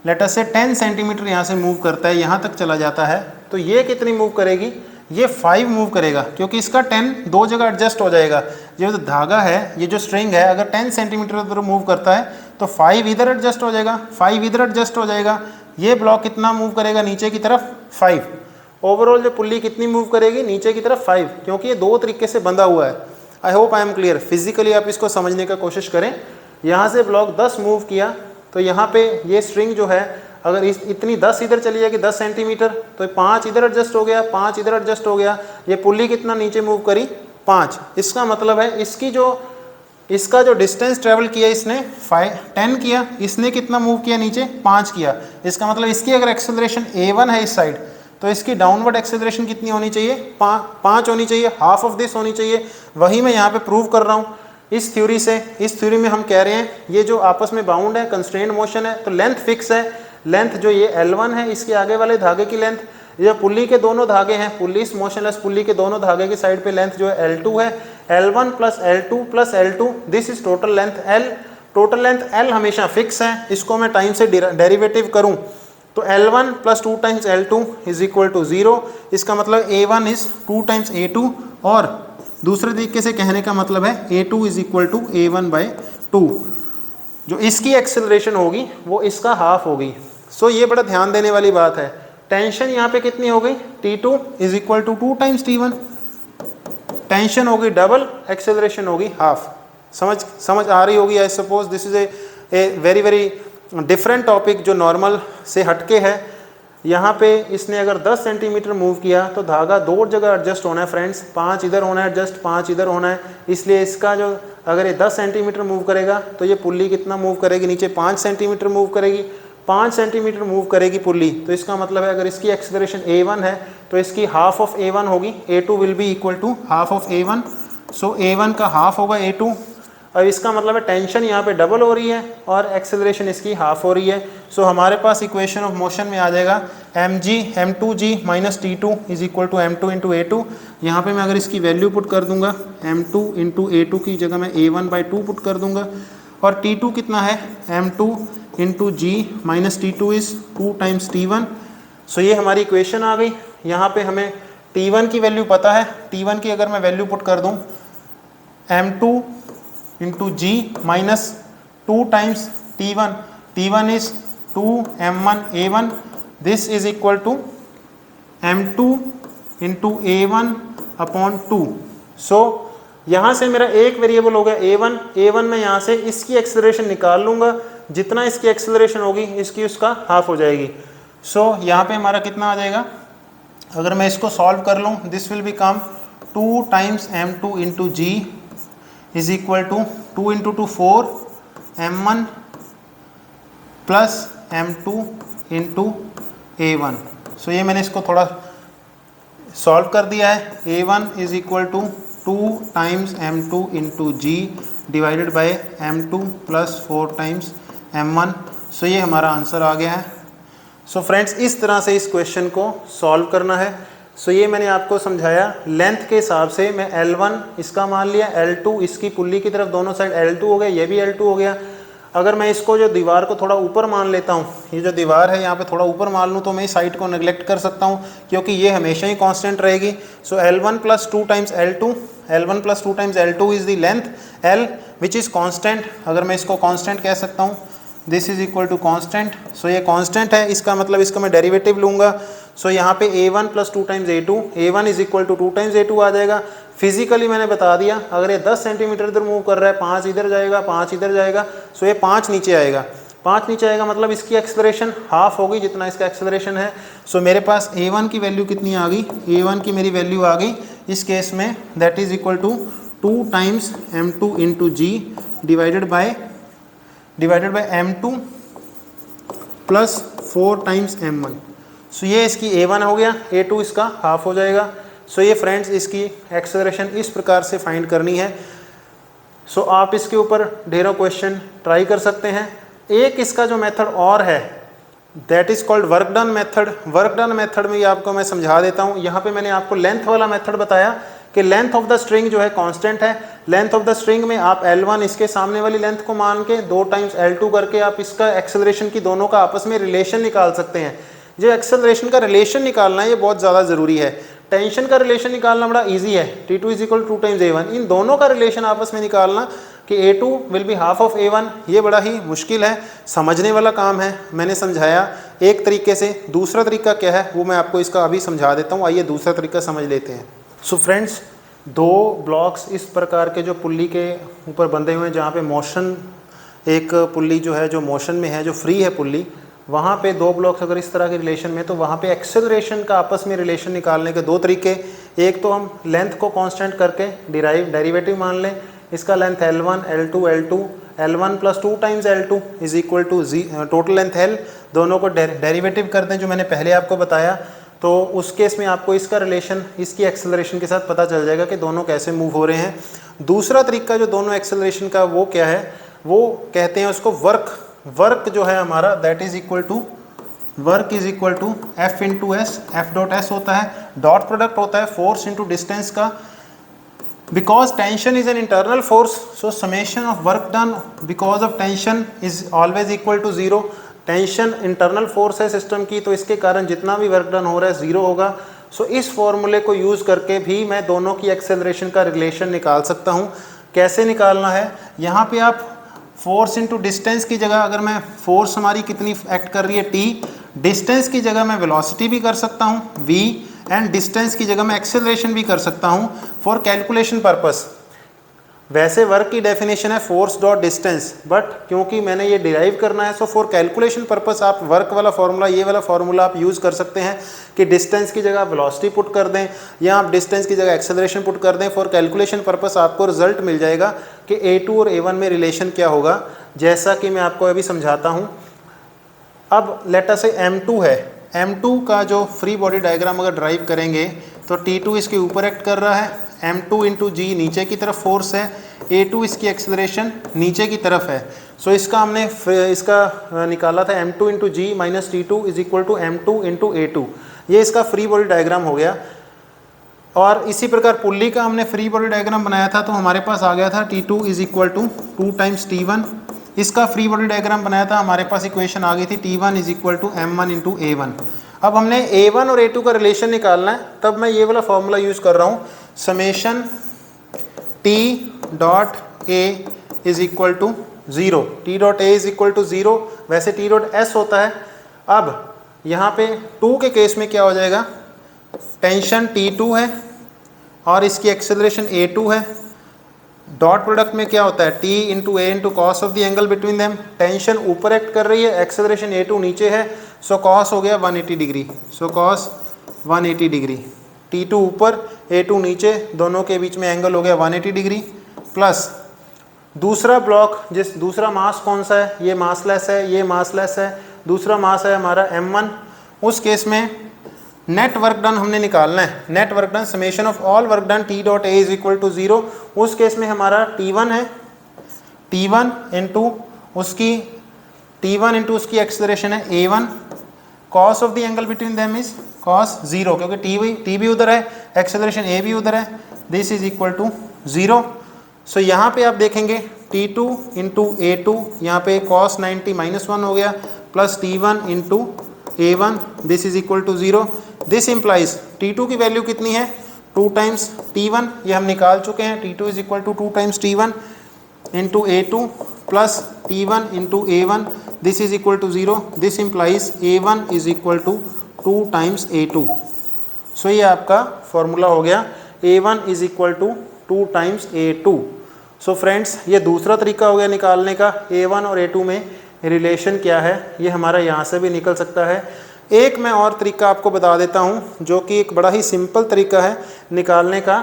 लेटर से 10 सेंटीमीटर यहाँ से मूव करता है, यहाँ तक चला जाता है, तो ये कितनी मूव करेगी, ये 5 मूव करेगा, क्योंकि इसका 10 दो जगह एडजस्ट हो जाएगा। ये जो धागा है, ये जो स्ट्रिंग है, अगर 10 सेंटीमीटर उधर मूव करता है तो 5 इधर एडजस्ट हो जाएगा, 5 इधर एडजस्ट हो जाएगा। ये ब्लॉक कितना मूव करेगा नीचे की तरफ, 5। ओवरऑल जो पुल्ली कितनी मूव करेगी नीचे की तरफ, 5, क्योंकि ये दो तरीके से बंधा हुआ है। आई hope I am clear. Physically आप इसको समझने का कोशिश करें। यहाँ से ब्लॉक 10 मूव किया तो यहाँ पे ये स्ट्रिंग जो है, अगर इतनी 10 इधर चली जाएगी 10 सेंटीमीटर, तो 5 इधर एडजस्ट हो गया, 5 इधर एडजस्ट हो गया। ये पुल्ली कितना नीचे मूव करी, 5। इसका मतलब है इसका जो डिस्टेंस ट्रेवल किया इसने 10 किया, इसने कितना मूव किया नीचे, 5 किया। इसका मतलब इसकी अगर एक्सेलरेशन A1 है इस साइड, तो इसकी डाउनवर्ड एक्सेलरेशन कितनी होनी चाहिए, 5 होनी चाहिए, हाफ ऑफ दिस होनी चाहिए। वही मैं यहाँ पे प्रूव कर रहा हूँ इस थ्योरी से। इस थ्योरी में हम कह रहे हैं ये जो आपस में बाउंड है, कंस्ट्रेंड मोशन है, तो लेंथ फिक्स है। लेंथ जो ये L1 है, इसके आगे वाले धागे की लेंथ, ये पुल्ली के दोनों धागे हैं, पुल्ली इस मोशनलेस पुल्ली के दोनों धागे की साइड पे लेंथ जो है L2 है, L1 plus L2 plus L2, this is total length L। Total length L हमेशा फिक्स है। इसको मैं टाइम से डेरिवेटिव करूँ तो L1 plus 2 times L2 is equal to 0। इसका मतलब A1 इज 2 टाइम्स A2, और दूसरे तरीके से कहने का मतलब है A2 is equal to A1 by 2। जो इसकी एक्सेलरेशन होगी वो इसका हाफ होगी। सो ये बड़ा ध्यान देने वाली बात है। टेंशन यहाँ पे कितनी हो गई, T2 is equal to 2 times T1। Tension होगी डबल, एक्सेलरेशन होगी हाफ। समझ आ रही होगी। I suppose this is a very very different topic जो नॉर्मल से हटके है। यहाँ पे इसने अगर 10 सेंटीमीटर मूव किया तो धागा दो जगह एडजस्ट होना है फ्रेंड्स, 5 इधर होना है एडजस्ट, 5 इधर होना है। इसलिए इसका जो अगर ये 10 सेंटीमीटर मूव करेगा तो ये पुल्ली कितना मूव करेगी, नीचे 5 सेंटीमीटर मूव करेगी। 5 सेंटीमीटर मूव करेगी पुल्ली, तो इसका मतलब है अगर इसकी एक्सेलरेशन a1 है तो इसकी हाफ ऑफ a1 होगी, a2 will be equal to half of a1, so a1 का हाफ होगा a2। अब इसका मतलब है टेंशन यहाँ पे डबल हो रही है और एक्सेलरेशन इसकी हाफ हो रही है। सो हमारे पास इक्वेशन ऑफ मोशन में आ जाएगा m2g minus t2 is equal to m2 into a2। यहाँ पर मैं अगर इसकी वैल्यू पुट कर दूंगा m2 इंटू a2 की जगह मैं a1/2 पुट कर दूंगा, और t2 कितना है m2 into g minus t2 is 2 times t1। सो ये हमारी इक्वेशन आ गई। यहाँ पे हमें t1 की वैल्यू पता है, t1 की अगर मैं वैल्यू पुट कर दूँ m2 into g minus 2 times t1 is 2m1a1, this is equal to m2 into a1/2। सो यहाँ से मेरा एक वेरिएबल हो गया a1 मैं यहाँ से इसकी एक्सेलरेशन निकाल लूँगा, जितना इसकी एक्सेलरेशन होगी इसकी उसका हाफ हो जाएगी। सो यहाँ पे हमारा कितना आ जाएगा, अगर मैं इसको सॉल्व कर लूँ this will become 2 times m2 into g is equal to 2 into 2 4 m1 plus m2 into a1। सो ये मैंने इसको थोड़ा सॉल्व कर दिया है। a1 is equal to 2 times m2 into g divided by m2 plus 4 times m1। सो ये हमारा answer आ गया है। सो फ्रेंड्स इस तरह से इस क्वेश्चन को सॉल्व करना है। सो ये मैंने आपको समझाया लेंथ के हिसाब से, मैं L1 इसका मान लिया, L2 इसकी पुल्ली की तरफ दोनों साइड L2 हो गया, ये भी L2 हो गया। अगर मैं इसको जो दीवार को थोड़ा ऊपर मान लेता हूँ, ये जो दीवार है यहाँ पे थोड़ा ऊपर मान लूँ तो मैं इस साइड को नेग्लेक्ट कर सकता हूँ क्योंकि ये हमेशा ही कांस्टेंट रहेगी। So L1 plus 2 times L2 is the length L which is constant. अगर मैं इसको कांस्टेंट कह सकता हूँ, this is equal to constant. So ये कांस्टेंट है, इसका मतलब इसका मैं डेरिवेटिव लूँगा। सो यहाँ पे a1 plus 2 times a2, a1 is equal to 2 times a2 आ जाएगा। फिजिकली मैंने बता दिया अगर ये 10 सेंटीमीटर इधर मूव कर रहा है, 5 इधर जाएगा, 5 इधर जाएगा, सो ये 5 नीचे आएगा। 5 नीचे आएगा मतलब इसकी एक्सेलरेशन हाफ होगी जितना इसका एक्सेलरेशन है। सो मेरे पास a1 की वैल्यू कितनी आ गई, a1 की मेरी वैल्यू आ गई इस केस में that is equal to 2 times m2 into g divided by m2 plus 4 times m1। सो ये इसकी a1 हो गया, a2 इसका हाफ हो जाएगा। सो ये फ्रेंड्स इसकी एक्सेलरेशन इस प्रकार से फाइंड करनी है। सो आप इसके ऊपर ढेरों क्वेश्चन ट्राई कर सकते हैं। एक इसका जो मेथड और है that is called work done method. Work done method में ये आपको मैं समझा देता हूँ। यहाँ पे मैंने आपको लेंथ वाला मेथड बताया कि लेंथ ऑफ द स्ट्रिंग जो है कांस्टेंट है। लेंथ ऑफ द स्ट्रिंग में आप L1 इसके सामने वाली लेंथ को मान के 2 टाइम्स L2 करके आप इसका एक्सेलरेशन की दोनों का आपस में रिलेशन निकाल सकते हैं। जो एक्सेलरेशन का रिलेशन निकालना है ये बहुत ज़्यादा ज़रूरी है। टेंशन का रिलेशन निकालना बड़ा इजी है, T2 is equal to 2 times A1। इन दोनों का रिलेशन आपस में निकालना कि A2 will be half of A1, ये बड़ा ही मुश्किल है, समझने वाला काम है। मैंने समझाया एक तरीके से, दूसरा तरीका क्या है वो मैं आपको इसका अभी समझा देता हूँ। आइए दूसरा तरीका समझ लेते हैं। सो फ्रेंड्स 2 ब्लॉक्स इस प्रकार के जो पुल्ली के ऊपर बंधे हुए हैं, जहाँ पे मोशन, एक पुल्ली जो है जो मोशन में है, जो फ्री है पुल्ली, वहाँ पे 2 ब्लॉक्स अगर इस तरह के रिलेशन में, तो वहाँ पे एक्सेलरेशन का आपस में रिलेशन निकालने के 2 तरीके। एक तो हम लेंथ को कांस्टेंट करके डेरिवेटिव मान लें, इसका length L1 L1 plus 2 times L2 is equal to total length L, दोनों को डेरिवेटिव कर दें जो मैंने पहले आपको बताया। तो उस केस में आपको इसका रिलेशन इसकी एक्सेलरेशन के साथ पता चल जाएगा कि दोनों कैसे मूव हो रहे हैं। दूसरा तरीका जो दोनों एक्सेलरेशन का वो क्या है, वो कहते हैं उसको वर्क जो है हमारा that is equal to F into S. F dot S होता है, डॉट प्रोडक्ट होता है फोर्स इंटू डिस्टेंस का। Because tension is an internal force, so summation of work done because of tension is always equal to 0। Tension internal force है system की, तो इसके कारण जितना भी वर्क डन हो रहा है 0 होगा। सो इस फॉर्मूले को यूज़ करके भी मैं दोनों की एक्सेलरेशन का रिलेशन निकाल सकता हूँ। कैसे निकालना है, यहाँ पे आप फोर्स इंटू डिस्टेंस की जगह, अगर मैं फोर्स हमारी कितनी एक्ट कर रही है T, डिस्टेंस की जगह मैं वेलोसिटी भी कर सकता हूँ V, एंड डिस्टेंस की जगह मैं एक्सेलरेशन भी कर सकता हूँ फॉर कैलकुलेशन पर्पस। वैसे वर्क की डेफिनेशन है फोर्स डॉट डिस्टेंस, बट क्योंकि मैंने ये डिराइव करना है, सो फॉर कैलकुलेशन पर्पस आप वर्क वाला फॉर्मूला, ये वाला फॉर्मूला आप यूज़ कर सकते हैं कि डिस्टेंस की जगह वेलोसिटी पुट कर दें या आप डिस्टेंस की जगह एक्सेलरेशन पुट कर दें। फॉर कैलकुलेशन पर्पस आपको रिजल्ट मिल जाएगा कि A2 और A1 में रिलेशन क्या होगा, जैसा कि मैं आपको अभी समझाता हूँ। अब लेट अस से M2 है, M2 का जो फ्री बॉडी डायग्राम अगर ड्राइव करेंगे तो T2 इसके ऊपर एक्ट कर रहा है, M2 इंटू जी नीचे की तरफ फोर्स है, A2 इसकी एक्सेलरेशन नीचे की तरफ है। सो इसका हमने इसका निकाला था M2 into g minus T2 is equal to M2 into A2। ये इसका फ्री बॉडी डायग्राम हो गया। और इसी प्रकार पुल्ली का हमने फ्री बॉडी डायग्राम बनाया था, तो हमारे पास आ गया था T2 is equal to 2 times T1। इसका फ्री बॉडी डायग्राम बनाया था, हमारे पास इक्वेशन आ गई थी T1 is equal to M1 into A1। अब हमने A1 और A2 का रिलेशन निकालना है, तब मैं ये वाला फॉर्मूला यूज़ कर रहा हूँ, summation T dot A is equal to 0। T dot A is equal to 0, वैसे T डॉट S होता है। अब यहाँ पे 2 के केस में क्या हो जाएगा, टेंशन T2 है और इसकी एक्सेलरेशन A2 है। डॉट प्रोडक्ट में क्या होता है, T into A into cos of the angle between them. Tension ऊपर एक्ट कर रही है, एक्सेलरेशन A2 नीचे है, सो कॉस हो गया 180 degree. So cos 180 degree, T2 ऊपर A2 नीचे, दोनों के बीच में एंगल हो गया 180 डिग्री। प्लस दूसरा ब्लॉक, जिस दूसरा मास कौन सा है, ये मासलेस है, ये मासलेस है, दूसरा मास है हमारा M1। उस केस में नेट वर्क डन हमने निकालना है, net work done summation of all work done T dot A is equal to 0। उस केस में हमारा T1 है, T1 इंटू उसकी एक्सेलरेशन है A1, cos of the angle between them is cos 0, क्योंकि T भी उधर है, एक्सेलरेशन A भी उधर है, this is equal to 0। So यहाँ पे आप देखेंगे T2 इंटू A2, यहाँ पे कॉस 90 माइनस 1 हो गया, plus T1 into A1, this is equal to 0। This implies T2 की वैल्यू कितनी है, 2 टाइम्स T1, ये हम निकाल चुके हैं। T2 is equal to 2 times T1 into A2 plus T1 into A1, this is equal to 0। This implies A1 is equal to 2 times A2। So ये आपका फॉर्मूला हो गया, A1 is equal to 2 times A2। So friends, ये दूसरा तरीका हो गया निकालने का, A1 और A2 में रिलेशन क्या है, ये हमारा यहाँ से भी निकल सकता है। एक मैं और तरीका आपको बता देता हूँ, जो कि एक बड़ा ही सिंपल तरीका है निकालने का,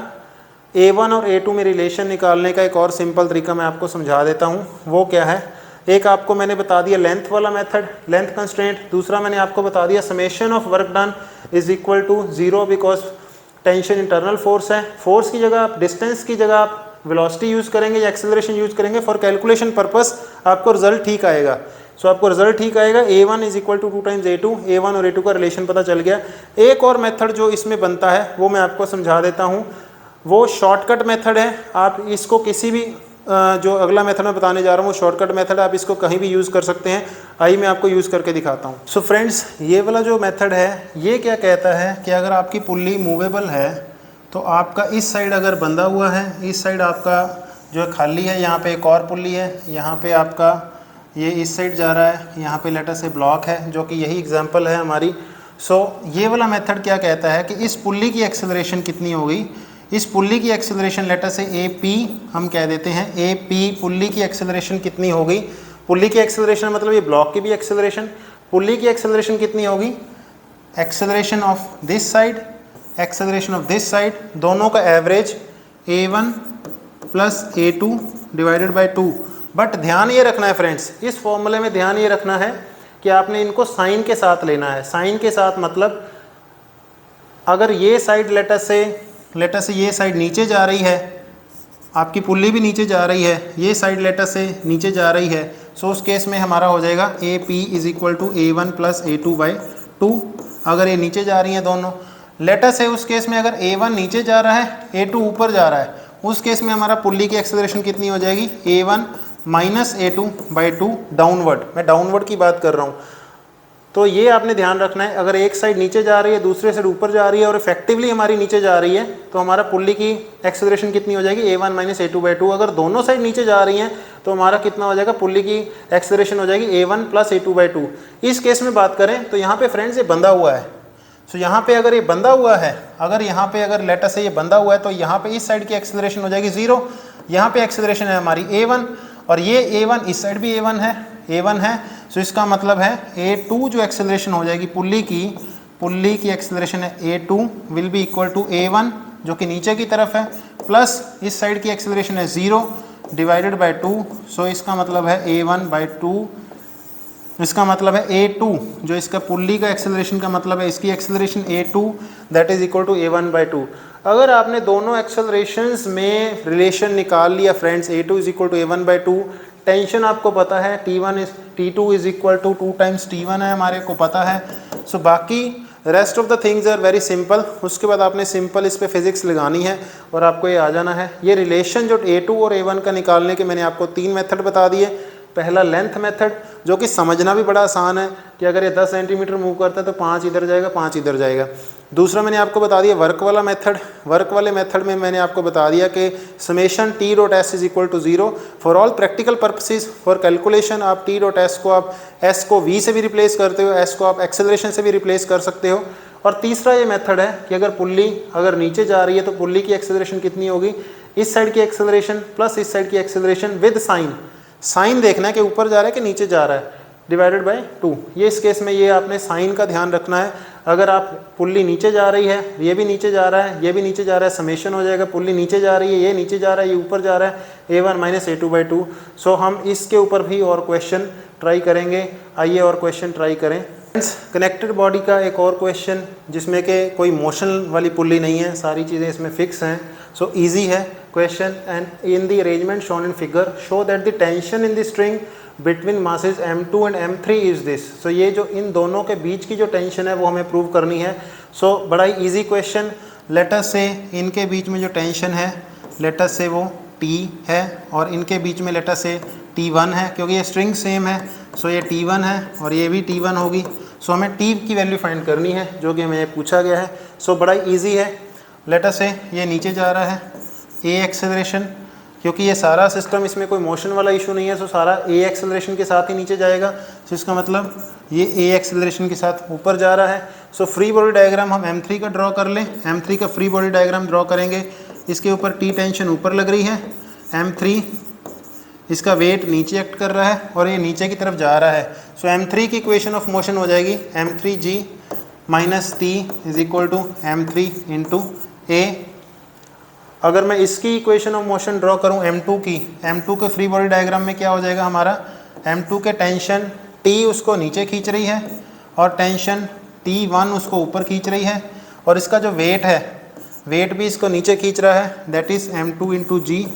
A1 और A2 में रिलेशन निकालने का एक और सिंपल तरीका मैं आपको समझा देता हूँ। वो क्या है, एक आपको मैंने बता दिया लेंथ वाला मेथड, लेंथ कंस्ट्रेंट। दूसरा मैंने आपको बता दिया summation of work done is equal to 0, because tension internal force है। फोर्स की जगह आप डिस्टेंस की जगह आप वेलोसिटी यूज़ करेंगे या एक्सेलरेशन यूज़ करेंगे, फॉर कैलकुलेशन पर्पस आपको रिजल्ट ठीक आएगा। सो आपको रिजल्ट ठीक आएगा, A1 is equal to 2 times A2। A1 और A2 का रिलेशन पता चल गया। एक और मेथड जो इसमें बनता है वो मैं आपको समझा देता हूँ, वो शॉर्टकट मेथड है। आप इसको किसी भी जो अगला मेथड मैं बताने जा रहा हूँ वो शॉर्टकट मेथड है, आप इसको कहीं भी यूज़ कर सकते हैं। आइए मैं आपको यूज़ करके दिखाता हूँ। सो फ्रेंड्स, ये वाला जो मेथड है ये क्या कहता है कि अगर आपकी पुल्ली मूवेबल है तो आपका इस साइड अगर बंधा हुआ है, इस साइड आपका जो है खाली है, यहाँ पे एक और पुल्ली है, यहाँ पे आपका ये इस साइड जा रहा है, यहाँ पे लेटर से ब्लॉक है, जो कि यही एग्जांपल है हमारी। सो ये वाला मेथड क्या कहता है कि इस पुल्ली की एक्सेलरेशन कितनी होगी, इस पुल्ली की एक्सेलरेशन लेटर से AP हम कह देते हैं, AP पुल्ली की एक्सेलरेशन कितनी होगी। पुल्ली की एक्सेलरेशन मतलब ये ब्लॉक की भी एक्सेलरेशन, पुल्ली की एक्सेलरेशन कितनी होगी, acceleration of this side, acceleration of this side, दोनों का average A1 plus A2 divided by 2। But ध्यान ये रखना है फ्रेंड्स, इस फॉर्मूले में ध्यान ये रखना है कि आपने इनको साइन के साथ लेना है। साइन के साथ मतलब अगर ये साइड लेटर से ये साइड नीचे जा रही है, आपकी पुल्ली भी नीचे जा रही है, ये साइड लेटर से नीचे जा रही है, सो उस केस में हमारा हो जाएगा AP is equal to A1 plus A2 by 2। अगर ये नीचे जा रही हैं दोनों, लेटर से उस केस में अगर A1 नीचे जा रहा है, A2 ऊपर जा रहा है, उस केस में हमारा पुल्ली की एक्सेलरेशन कितनी हो जाएगी, A1 minus A2 by 2 downward. मैं डाउनवर्ड की बात कर रहा हूँ। तो ये आपने ध्यान रखना है, अगर एक साइड नीचे जा रही है, दूसरे साइड ऊपर जा रही है और इफेक्टिवली हमारी नीचे जा रही है, तो हमारा पुल्ली की एक्सेलरेशन कितनी हो जाएगी, A1 माइनस A2 बाई 2। अगर दोनों साइड नीचे जा रही हैं तो हमारा कितना हो जाएगा, पुल्ली की एक्सेलरेशन हो जाएगी A1 प्लस A2 बाई 2। इस केस में बात करें तो यहाँ पे फ्रेंड्स ये बंधा हुआ है। सो यहाँ पे अगर ये बंधा हुआ है, अगर यहाँ पे अगर लेटर से ये बंधा हुआ है, तो यहाँ पे इस साइड की एक्सेलरेशन हो जाएगी 0, यहाँ पे एक्सेलरेशन है हमारी a1 और ये a1 इस साइड भी a1 है सो इसका मतलब है a2 जो एक्सेलरेशन हो जाएगी पुल्ली की एक्सेलरेशन है a2 will be equal to a1 जो कि नीचे की तरफ है प्लस इस साइड की एक्सेलरेशन है 0 डिवाइडेड बाय 2 सो इसका मतलब है a1/2 इसका मतलब है a2 जो इसका पुल्ली का एक्सेलरेशन का मतलब है इसकी acceleration a2 that is equal to a1/2। अगर आपने दोनों एक्सेलरेशंस में रिलेशन निकाल लिया friends a2 is equal to a1/2, tension आपको पता है T2 is equal to 2 times T1 है हमारे को पता है। सो बाकी rest of the things are very simple. उसके बाद आपने सिंपल इस पे फिजिक्स लगानी है और आपको ये आ जाना है। ये रिलेशन जो a2 और a1 का निकालने के मैंने आपको 3 मेथड बता दिए। पहला लेंथ मेथड जो कि समझना भी बड़ा आसान है कि अगर ये 10 सेंटीमीटर मूव करता है तो 5 इधर जाएगा 5 इधर जाएगा। दूसरा मैंने आपको बता दिया वर्क वाला मेथड। वर्क वाले मेथड में मैंने आपको बता दिया कि summation T dot S is equal to 0 for all practical purposes. For calculation आप टी डॉट एस को आप एस को वी से भी रिप्लेस करते हो, एस को आप एक्सेलरेशन से भी रिप्लेस कर सकते हो। और तीसरा ये मेथड है कि अगर पुल्ली अगर नीचे जा रही है तो पुल्ली की एक्सेलरेशन कितनी होगी, इस साइड की एक्सेलरेशन प्लस इस साइड की एक्सेलरेशन विद साइन देखना है कि ऊपर जा रहा है कि नीचे जा रहा है डिवाइडेड बाय 2। ये इस केस में ये आपने साइन का ध्यान रखना है। अगर आप पुल्ली नीचे जा रही है, ये भी नीचे जा रहा है, ये भी नीचे जा रहा है, समेशन हो जाएगा। पुल्ली नीचे जा रही है, ये नीचे जा रहा है, ये ऊपर जा रहा है, a1 माइनस a2/2। सो हम इसके ऊपर भी और क्वेश्चन ट्राई करेंगे। आइए और क्वेश्चन ट्राई करें। कनेक्टेड बॉडी का एक और क्वेश्चन जिसमें कि कोई मोशन वाली पुल्ली नहीं है, सारी चीज़ें इसमें फिक्स हैं। सो इजी है question. And in the arrangement shown in figure show that the tension in the string between masses m2 and m3 is this. So ये जो इन दोनों के बीच की जो टेंशन है वो हमें प्रूव करनी है। सो बड़ा ही ईजी क्वेश्चन। लेट अस से इनके बीच में जो टेंशन है लेट अस से वो T है और इनके बीच में लेट अस से T1 है, क्योंकि ये स्ट्रिंग सेम है। सो ये T1 है और ये भी T1 होगी। सो हमें T की वैल्यू फाइंड करनी है जो कि हमें पूछा गया है। सो बड़ा ही ईजी है। लेट अस से ये नीचे जा रहा है a एक्सेलरेशन, क्योंकि ये सारा सिस्टम इसमें कोई मोशन वाला इशू नहीं है। सो सारा a एक्सेलरेशन के साथ ही नीचे जाएगा। सो इसका मतलब ये a एक्सेलरेशन के साथ ऊपर जा रहा है। सो फ्री बॉडी डायग्राम हम m3 का ड्रॉ कर लें। m3 का फ्री बॉडी डायग्राम ड्रॉ करेंगे। इसके ऊपर T टेंशन ऊपर लग रही है, m3 इसका वेट नीचे एक्ट कर रहा है और ये नीचे की तरफ जा रहा है। सो m3 की इक्वेशन ऑफ मोशन हो जाएगी m3g minus t is equal to m3 into a। अगर मैं इसकी इक्वेशन ऑफ मोशन ड्रॉ करूं m2 के फ्री बॉडी डायग्राम में क्या हो जाएगा हमारा, m2 के टेंशन T उसको नीचे खींच रही है और टेंशन T1 उसको ऊपर खींच रही है और इसका जो वेट है वेट भी इसको नीचे खींच रहा है, that is m2 into g.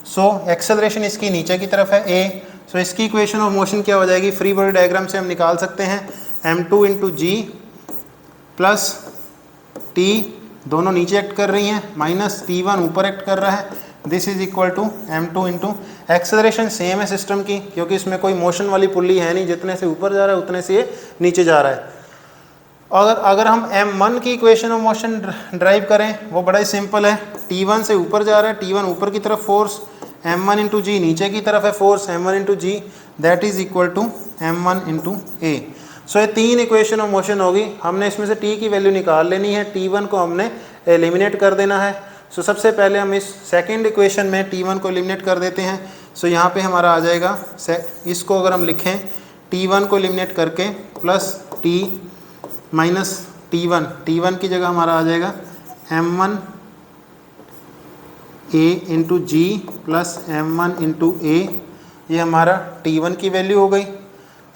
So acceleration इसकी नीचे की तरफ है a। सो इसकी इक्वेशन ऑफ मोशन क्या हो जाएगी, फ्री बॉडी डायग्राम से हम निकाल सकते हैं m2 into g plus T दोनों नीचे एक्ट कर रही हैं माइनस T1 ऊपर एक्ट कर रहा है। This is equal to m2 into acceleration same है सिस्टम की, क्योंकि इसमें कोई मोशन वाली पुल्ली है नहीं, जितने से ऊपर जा रहा है उतने से ये नीचे जा रहा है। अगर हम m1 की इक्वेशन ऑफ मोशन ड्राइव करें वो बड़ा ही सिंपल है। T1 से ऊपर जा रहा है, T1 ऊपर की तरफ फोर्स, m1 इंटू जी नीचे की तरफ है force, m1 into g that is equal to m1 into a. So ये 3 इक्वेशन ऑफ मोशन होगी। हमने इसमें से T की वैल्यू निकाल लेनी है, T1 को हमने एलिमिनेट कर देना है। सो सबसे पहले हम इस सेकंड इक्वेशन में T1 को एलिमिनेट कर देते हैं। सो यहाँ पे हमारा आ जाएगा, इसको अगर हम लिखें T1 को एलिमिनेट करके प्लस T माइनस T1 की जगह हमारा आ जाएगा m1 a into g plus m1 into a. ये हमारा T1 की वैल्यू हो गई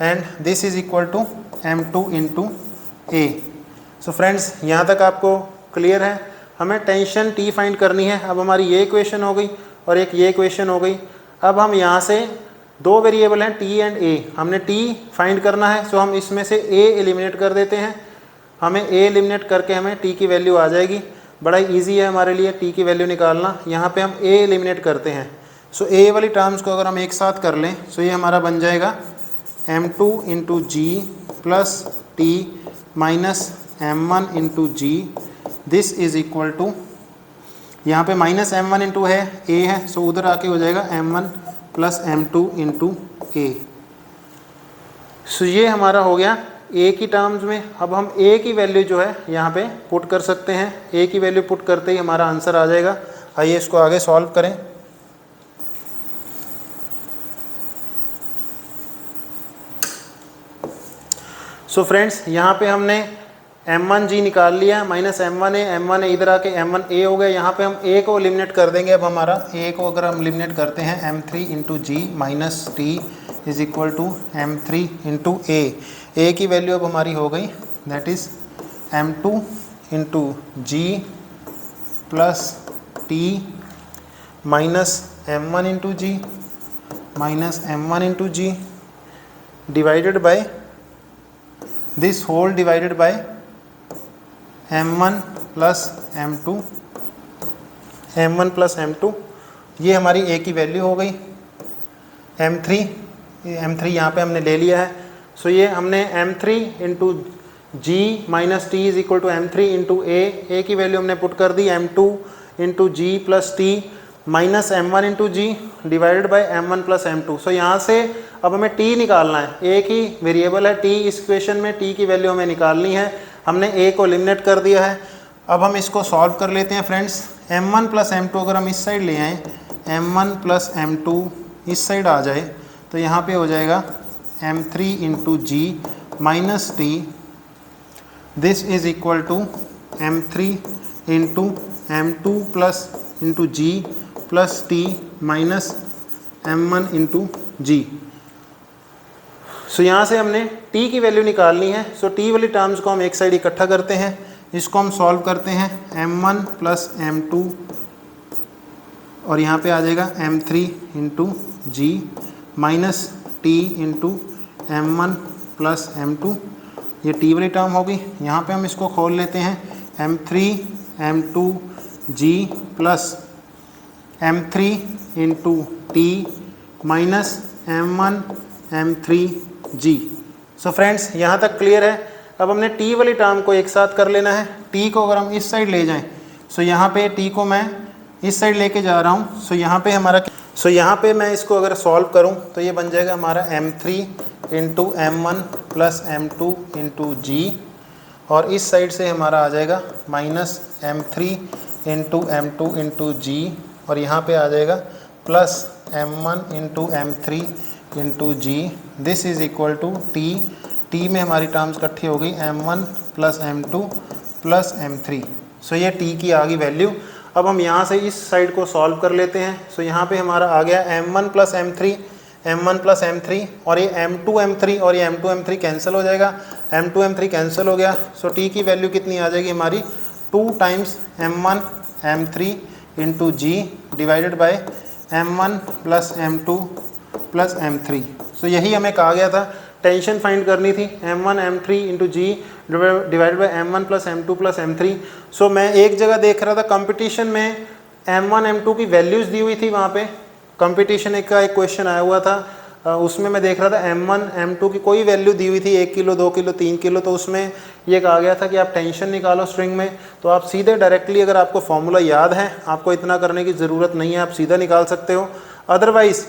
and this is equal to m2 into a. So friends यहाँ तक आपको क्लियर है। हमें टेंशन T फाइंड करनी है। अब हमारी ये इक्वेशन हो गई और एक ये इक्वेशन हो गई। अब हम यहाँ से 2 वेरिएबल हैं T एंड A, हमने T फाइंड करना है। सो हम इसमें से A एलिमिनेट कर देते हैं। हमें A एलिमिनेट करके हमें T की वैल्यू आ जाएगी। बड़ा ईजी है हमारे लिए T की वैल्यू निकालना। यहाँ पे हम A एलिमिनेट करते हैं। सो A वाली टर्म्स को अगर हम एक साथ कर लें सो ये हमारा बन जाएगा m2 into g plus T minus m1 into g. This is equal to, यहाँ पे माइनस m1 इंटू है a है, सो उधर आके हो जाएगा m1 plus m2 into a. So ये हमारा हो गया a की टर्म्स में। अब हम a की वैल्यू जो है यहाँ पे पुट कर सकते हैं। a की वैल्यू पुट करते ही हमारा आंसर आ जाएगा। आइए इसको आगे सॉल्व करें। सो फ्रेंड्स यहाँ पे हमने m1g निकाल लिया माइनस m1a इधर आके m1a हो गया। यहाँ पे हम a को एलिमिनेट कर देंगे। अब हमारा a को अगर हम एलिमिनेट करते हैं m3 into g minus T is equal to m3 into a की वैल्यू अब हमारी हो गई that is m2 into g plus T minus m1 into g minus m1 into g divided by this whole divided by m1 plus m2 ये हमारी a की value हो गई। m3 यहाँ पे हमने ले लिया है। सो ये हमने m3 into g minus T is equal to m3 into a की वैल्यू हमने पुट कर दी m2 into g plus T minus m1 into g divided by m1 plus m2। So यहाँ से अब हमें t निकालना है। एक ही वेरिएबल है t, इस इक्वेशन में t की वैल्यू हमें निकालनी है। हमने a को एलिमिनेट कर दिया है। अब हम इसको सॉल्व कर लेते हैं फ्रेंड्स। m1 प्लस m2 अगर हम इस साइड ले आएँ, m1 प्लस m2 इस साइड आ जाए तो यहाँ पे हो जाएगा m3 into g minus T this is equal to m3 into m2 plus into g plus T minus m1 into g. So यहाँ से हमने t की वैल्यू निकालनी है। सो t वाली टर्म्स को हम एक साइड इकट्ठा करते हैं, इसको हम सॉल्व करते हैं m1 प्लस m2 और यहाँ पे आ जाएगा m3 into g minus T into m1 plus m2। ये t वाली टर्म होगी। यहाँ पे हम इसको खोल लेते हैं m3 m2 g plus m3 into T minus m1 m3 g. So friends यहाँ तक क्लियर है। अब हमने t वाली टर्म को एक साथ कर लेना है। t को अगर हम इस साइड ले जाएं, सो यहाँ पे t को मैं इस साइड लेके जा रहा हूँ। सो यहाँ पे मैं इसको अगर सॉल्व करूँ तो ये बन जाएगा हमारा m3 into m1 plus m2 into जी और इस साइड से हमारा आ जाएगा minus m3 into m2 into जी और यहाँ पे आ जाएगा plus m1 into m3 into g this is equal to t में हमारी टर्म्स इकट्ठी हो गई m1 plus m2 plus m3। सो ये t की आ गई वैल्यू। अब हम यहाँ से इस साइड को सॉल्व कर लेते हैं। सो यहाँ पे हमारा आ गया m1 प्लस m3 और ये m2 m3 और ये m2 m3 कैंसिल हो जाएगा, m2 m3 कैंसिल हो गया। सो t की वैल्यू कितनी आ जाएगी हमारी 2 times m1 m3 into g divided by m1 plus m2 plus m3। So यही हमें कहा गया था, टेंशन फाइंड करनी थी m1 m3 into g divided by m1 plus m2 plus m3। So मैं एक जगह देख रहा था कंपटीशन में m1 m2 की वैल्यूज़ दी हुई थी। वहाँ पे कंपटीशन का एक क्वेश्चन आया हुआ था, उसमें मैं देख रहा था m1 m2 की कोई वैल्यू दी हुई थी 1 किलो 2 किलो 3 किलो। तो उसमें ये कहा गया था कि आप टेंशन निकालो स्ट्रिंग में। तो आप सीधे डायरेक्टली, अगर आपको फॉर्मूला याद है, आपको इतना करने की ज़रूरत नहीं है, आप सीधा निकाल सकते हो। अदरवाइज़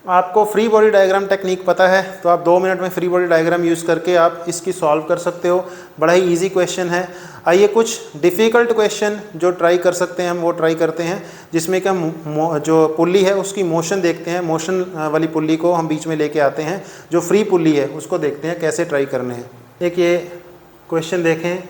आपको फ्री बॉडी डायग्राम टेक्निक पता है तो आप 2 मिनट में फ्री बॉडी डायग्राम यूज़ करके आप इसकी सॉल्व कर सकते हो। बड़ा ही इजी क्वेश्चन है। आइए कुछ डिफ़िकल्ट क्वेश्चन जो ट्राई कर सकते हैं हम वो ट्राई करते हैं, जिसमें कि हम जो पुल्ली है उसकी मोशन देखते हैं। मोशन वाली पुल्ली को हम बीच में लेके आते हैं, जो फ्री पुल्ली है उसको देखते हैं कैसे ट्राई करने हैं। एक ये क्वेश्चन देखें,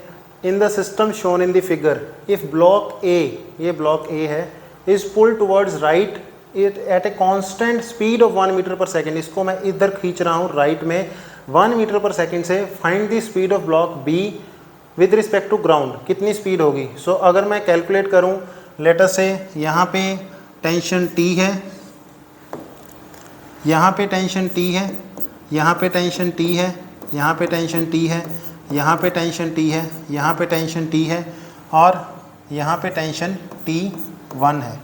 in the system shown in the figure if block A, ये ब्लॉक ए है, is pull towards right at a constant speed of 1 metre per second. इसको मैं इधर खींच रहा हूँ राइट में 1 मीटर पर सेकेंड से। Find the speed of block B with respect to ground, कितनी स्पीड होगी। सो अगर मैं कैलकुलेट करूँ, लेट अस से यहाँ पे टेंशन टी है, यहाँ पे टेंशन टी है, यहाँ पे टेंशन टी है, यहाँ पे टेंशन टी है, यहाँ पे टेंशन टी है, यहाँ पे टेंशन टी है और यहाँ पे टेंशन T1 है।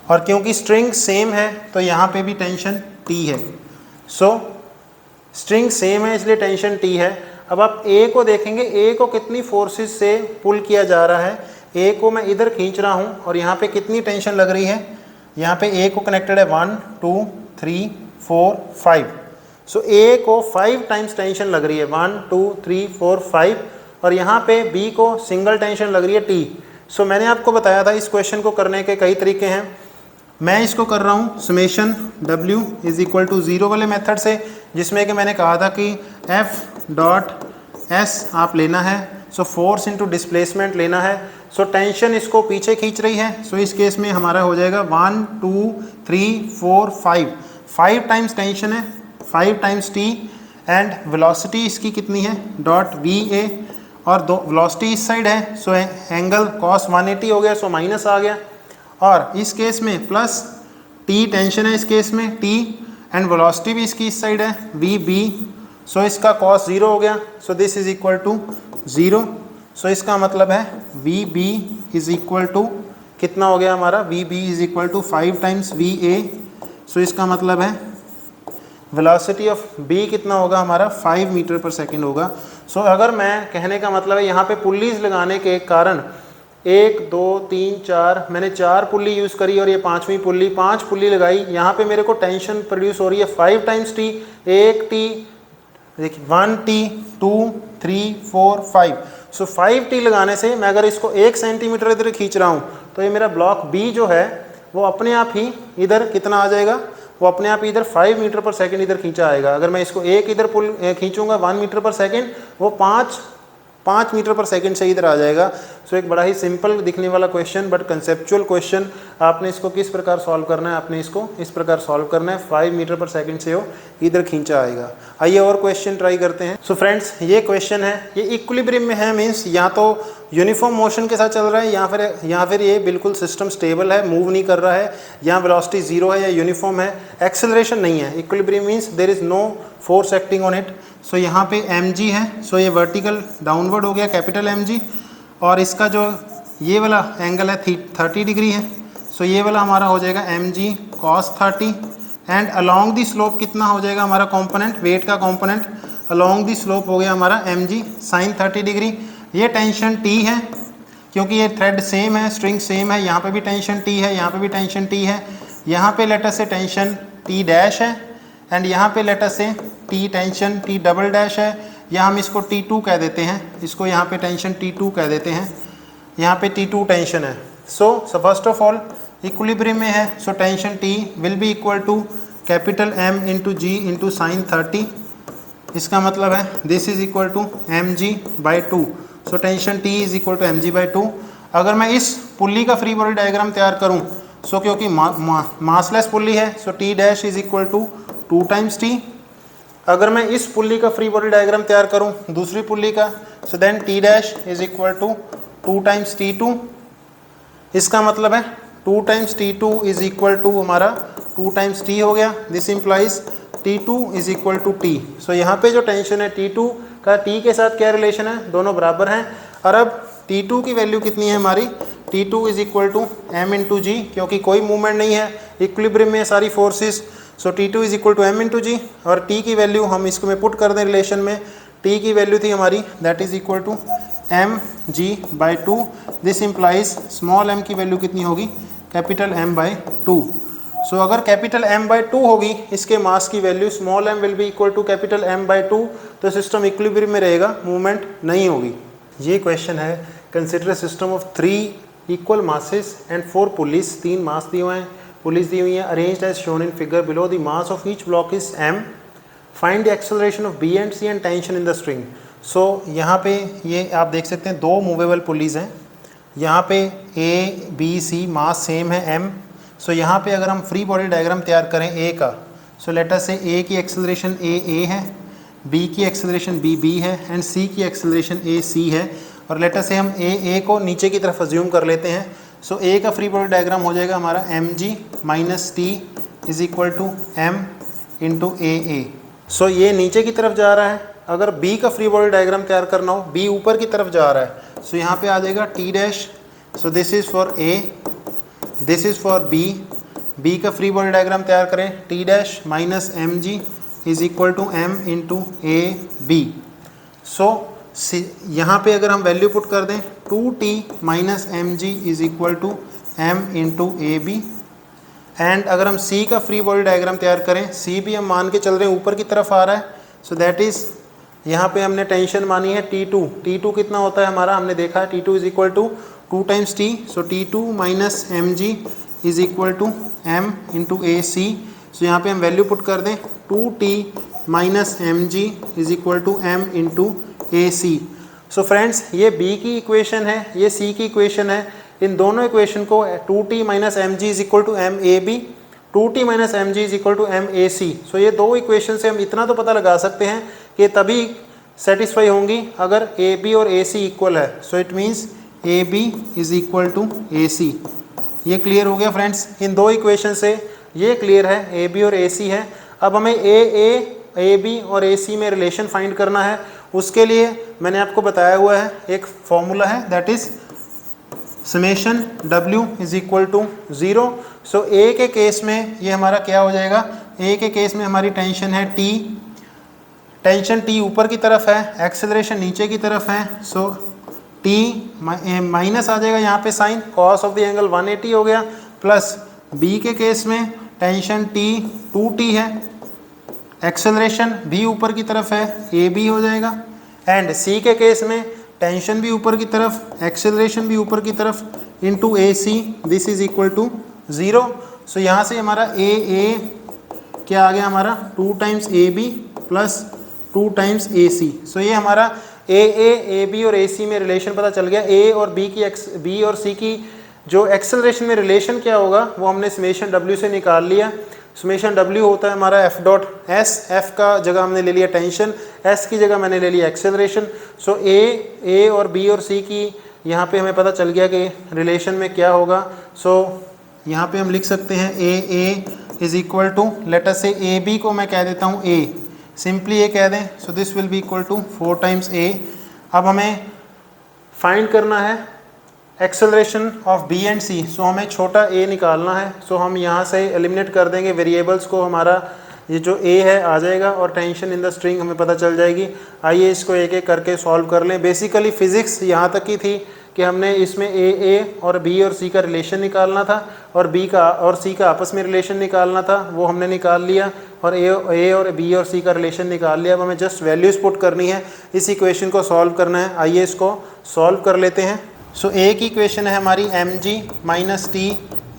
और क्योंकि स्ट्रिंग सेम है तो यहाँ पे भी टेंशन T है। सो स्ट्रिंग सेम है इसलिए टेंशन T है। अब आप A को देखेंगे, A को कितनी फोर्सेस से पुल किया जा रहा है। A को मैं इधर खींच रहा हूँ और यहाँ पे कितनी टेंशन लग रही है। यहाँ पे A को कनेक्टेड है 1 2 3 4 5। सो A को 5 टाइम्स टेंशन लग रही है, 1 2 3 4 5। और यहाँ पे B को सिंगल टेंशन लग रही है T। सो मैंने आपको बताया था इस क्वेश्चन को करने के कई तरीके हैं। मैं इसको कर रहा हूँ summation W is equal to 0 वाले मेथड से, जिसमें कि मैंने कहा था कि F डॉट S आप लेना है, सो फोर्स इंटू डिस्प्लेसमेंट लेना है। सो टेंशन इसको पीछे खींच रही है, सो इस केस में हमारा हो जाएगा 1 2 3 4 5 टाइम्स टेंशन है, 5 टाइम्स T, एंड वेलोसिटी इसकी कितनी है डॉट VA, और दो वेलोसिटी इस साइड है, सो एंगल cos 180 हो गया, सो माइनस आ गया। और इस केस में प्लस T टेंशन है, इस केस में T, एंड वेलोसिटी भी इसकी इस साइड है VB, सो इसका cos 0 हो गया, so this is equal to 0। So इसका मतलब है VB इज इक्वल टू कितना हो गया हमारा, VB is equal to 5 times VA। So इसका मतलब है वेलोसिटी ऑफ B कितना होगा हमारा 5 मीटर पर सेकेंड होगा। सो अगर मैं कहने का मतलब है यहाँ पे पुल्लीज लगाने के कारण 1 2 3 4 मैंने 4 पुल्ली यूज़ करी और ये 5वीं पुल्ली, 5 पुल्ली लगाई, यहाँ पे मेरे को टेंशन प्रोड्यूस हो रही है 5 टाइम्स T, 1 T, देखिए 1 T 2 3 4 5। सो 5 T लगाने से मैं अगर इसको 1 सेंटीमीटर इधर खींच रहा हूँ तो ये मेरा ब्लॉक B जो है वो अपने आप ही इधर कितना आ जाएगा, वो अपने आप इधर 5 मीटर पर सेकंड इधर खींचा आएगा। अगर मैं इसको एक इधर पुल खींचूंगा 1 मीटर पर सेकंड, वो 5 मीटर पर सेकंड से इधर आ जाएगा। सो एक बड़ा ही सिंपल दिखने वाला क्वेश्चन बट कंसेप्चुअल क्वेश्चन। आपने इसको किस प्रकार सॉल्व करना है, आपने इसको इस प्रकार सॉल्व करना है, 5 मीटर पर सेकंड से वो इधर खींचा आएगा। आइए और क्वेश्चन ट्राई करते हैं। सो फ्रेंड्स ये क्वेश्चन है, ये इक्विलिब्रियम में है, मीन्स या तो यूनिफॉर्म मोशन के साथ चल रहा है या फिर ये बिल्कुल सिस्टम स्टेबल है, मूव नहीं कर रहा है, या वेलोसिटी 0 है या यूनिफॉर्म है, एक्सेलरेशन नहीं है। Equilibrium means there is no force acting on it. So यहाँ पे mg है, सो ये वर्टिकल डाउनवर्ड हो गया कैपिटल mg, और इसका जो ये वाला एंगल है 30 डिग्री है, सो ये वाला हमारा हो जाएगा mg cos 30, and along the slope कितना हो जाएगा हमारा कंपोनेंट, वेट का कंपोनेंट अलोंग दी स्लोप हो गया हमारा mg sin 30 डिग्री। ये टेंशन T है क्योंकि ये थ्रेड सेम है, स्ट्रिंग सेम है, यहाँ पे भी टेंशन T है, यहाँ पे भी टेंशन T है, यहाँ पे लेटर से टेंशन T डैश है, एंड यहाँ पे लेटर से T tension T double dash है, या हम इसको T2 कह देते हैं, इसको यहाँ पे टेंशन T2 कह देते हैं, यहाँ पे T2 टेंशन है। So first of all equilibrium में है, so tension T will be equal to capital M into G into sine 30। इसका मतलब है this is equal to mg by 2। So tension T is equal to mg by 2। अगर मैं इस pulley का free body diagram तैयार करूं, सो क्योंकि मासलेस पुल्ली है, so T dash is equal to 2 times T। अगर मैं इस पुल्ली का फ्री बॉडी डायग्राम तैयार करूं दूसरी पुल्ली का, so then T dash is equal to 2 times T2। इसका मतलब है 2 times T2 is equal to हमारा 2 टाइम्स T हो गया। This implies T2 is equal to T। सो यहाँ पे जो टेंशन है T2 का T के साथ क्या रिलेशन है, दोनों बराबर हैं। और अब T2 की वैल्यू कितनी है हमारी, T2 is equal to M into G, क्योंकि कोई मूवमेंट नहीं है, इक्विलिब्रियम में सारी forces. So T2 is equal to M into G, और T की वैल्यू हम इसको में पुट कर दें रिलेशन में, T की वैल्यू थी हमारी that is equal to mg by 2। This implies small m की वैल्यू कितनी होगी, कैपिटल M बाई 2। सो अगर कैपिटल M बाई 2 होगी इसके मास की value, small m will be equal to capital M by 2, तो सिस्टम इक्विलिब्रियम में रहेगा, मूवमेंट नहीं होगी। ये क्वेश्चन है, consider system of 3 equal masses and 4 pulleys, 3 mass दिए हुए हैं, पुलिस दी हुई है, arranged as shown in figure below, the mass of each block is m, find the acceleration of B and C and tension in the string. So यहाँ पे ये आप देख सकते हैं 2 मूवेबल पुलीज हैं, यहाँ पे A B C mass same है m। सो यहाँ पे अगर हम फ्री बॉडी डायग्राम तैयार करें A का, सो लेटर से A की एक्सेलरेशन A है, B की एक्सेलरेशन B है, एंड C की एक्सेलरेशन C है, और लेटर से हम A को नीचे की तरफ अज्यूम कर लेते हैं। सो A का फ्री बॉडी डायग्राम हो जाएगा हमारा mg minus T is equal to M into A। सो ये नीचे की तरफ जा रहा है। अगर B का फ्री बॉडी डायग्राम तैयार करना हो, B ऊपर की तरफ जा रहा है, सो यहाँ पे आ जाएगा T dash. So this is for A, this is for B। B का फ्री बॉडी डायग्राम तैयार करें, T dash minus mg is equal to M into AB। So यहाँ पे अगर हम वैल्यू पुट कर दें 2T minus mg is equal to M into AB। And अगर हम C का फ्री बॉडी डायग्राम तैयार करें, C भी हम मान के चल रहे हैं ऊपर की तरफ आ रहा है, सो दैट इज़ यहाँ पे हमने टेंशन मानी है T2। T2 कितना होता है हमारा, हमने देखा है T2 is equal to 2 times T। So T2 minus mg is equal to m into a C. So यहाँ पे हम वैल्यू पुट कर दें 2t minus m g is equal to m into a C. So friends ये b की equation है, ये c की इक्वेशन है। इन दोनों इक्वेशन को 2t minus m g is equal to m a B, 2t minus m g is equal to m a C. So ये दो इक्वेशन से हम इतना तो पता लगा सकते हैं कि तभी सेटिस्फाई होंगी अगर ए बी और ए सी इक्वल है। So it means a B is equal to a C. ये क्लियर हो गया फ्रेंड्स, इन दो इक्वेशन से ये क्लियर है ए बी और ए सी है। अब हमें ए बी और ए सी में रिलेशन फाइंड करना है। उसके लिए मैंने आपको बताया हुआ है एक फॉर्मूला है, that is summation W is equal to 0। So A के केस में ये हमारा क्या हो जाएगा, ए के केस में हमारी टेंशन है T, टेंशन T ऊपर की तरफ है, एक्सेलरेशन नीचे की तरफ है। सो T माइनस आ जाएगा यहाँ पे sine, cos of the angle 180 हो गया, प्लस B के केस में टेंशन T 2T है, एक्सेलरेशन भी ऊपर की तरफ है, AB हो जाएगा। एंड C के केस में टेंशन भी ऊपर की तरफ, एक्सेलरेशन भी ऊपर की तरफ, into a C, this is equal to 0। So यहाँ से हमारा ए क्या आ गया हमारा 2 times a B plus 2 times a C. So ये हमारा ए बी और ए सी में रिलेशन पता चल गया। ए और बी और सी की जो एक्सेलरेशन में रिलेशन क्या होगा वो हमने समेशन W से निकाल लिया। समेशन W होता है हमारा F डॉट S, F का जगह हमने ले लिया टेंशन, S की जगह मैंने ले लिया एक्सेलरेशन। सो A और B और C की यहाँ पे हमें पता चल गया कि रिलेशन में क्या होगा। सो यहाँ पे हम लिख सकते हैं A is equal to, let us say AB को मैं कह देता हूँ A, सिंपली ये कह दें। So this will be equal to 4 times A। अब हमें फाइंड करना है acceleration of B and C. So हमें छोटा a निकालना है। सो हम यहाँ से एलिमिनेट कर देंगे वेरिएबल्स को, हमारा ये जो a है आ जाएगा और टेंशन इन द स्ट्रिंग हमें पता चल जाएगी। आइए इसको एक एक करके सॉल्व कर लें। बेसिकली फिजिक्स यहाँ तक की थी कि हमने इसमें a और b और c का रिलेशन निकालना था और b का और c का आपस में रिलेशन निकालना था, वो हमने निकाल लिया, और a और b और c का रिलेशन निकाल लिया। अब हमें जस्ट वैल्यूज़ पुट करनी है, इस इक्वेशन को सॉल्व करना है। आइए इसको सॉल्व कर लेते हैं। सो ए की इक्वेशन है हमारी m g minus T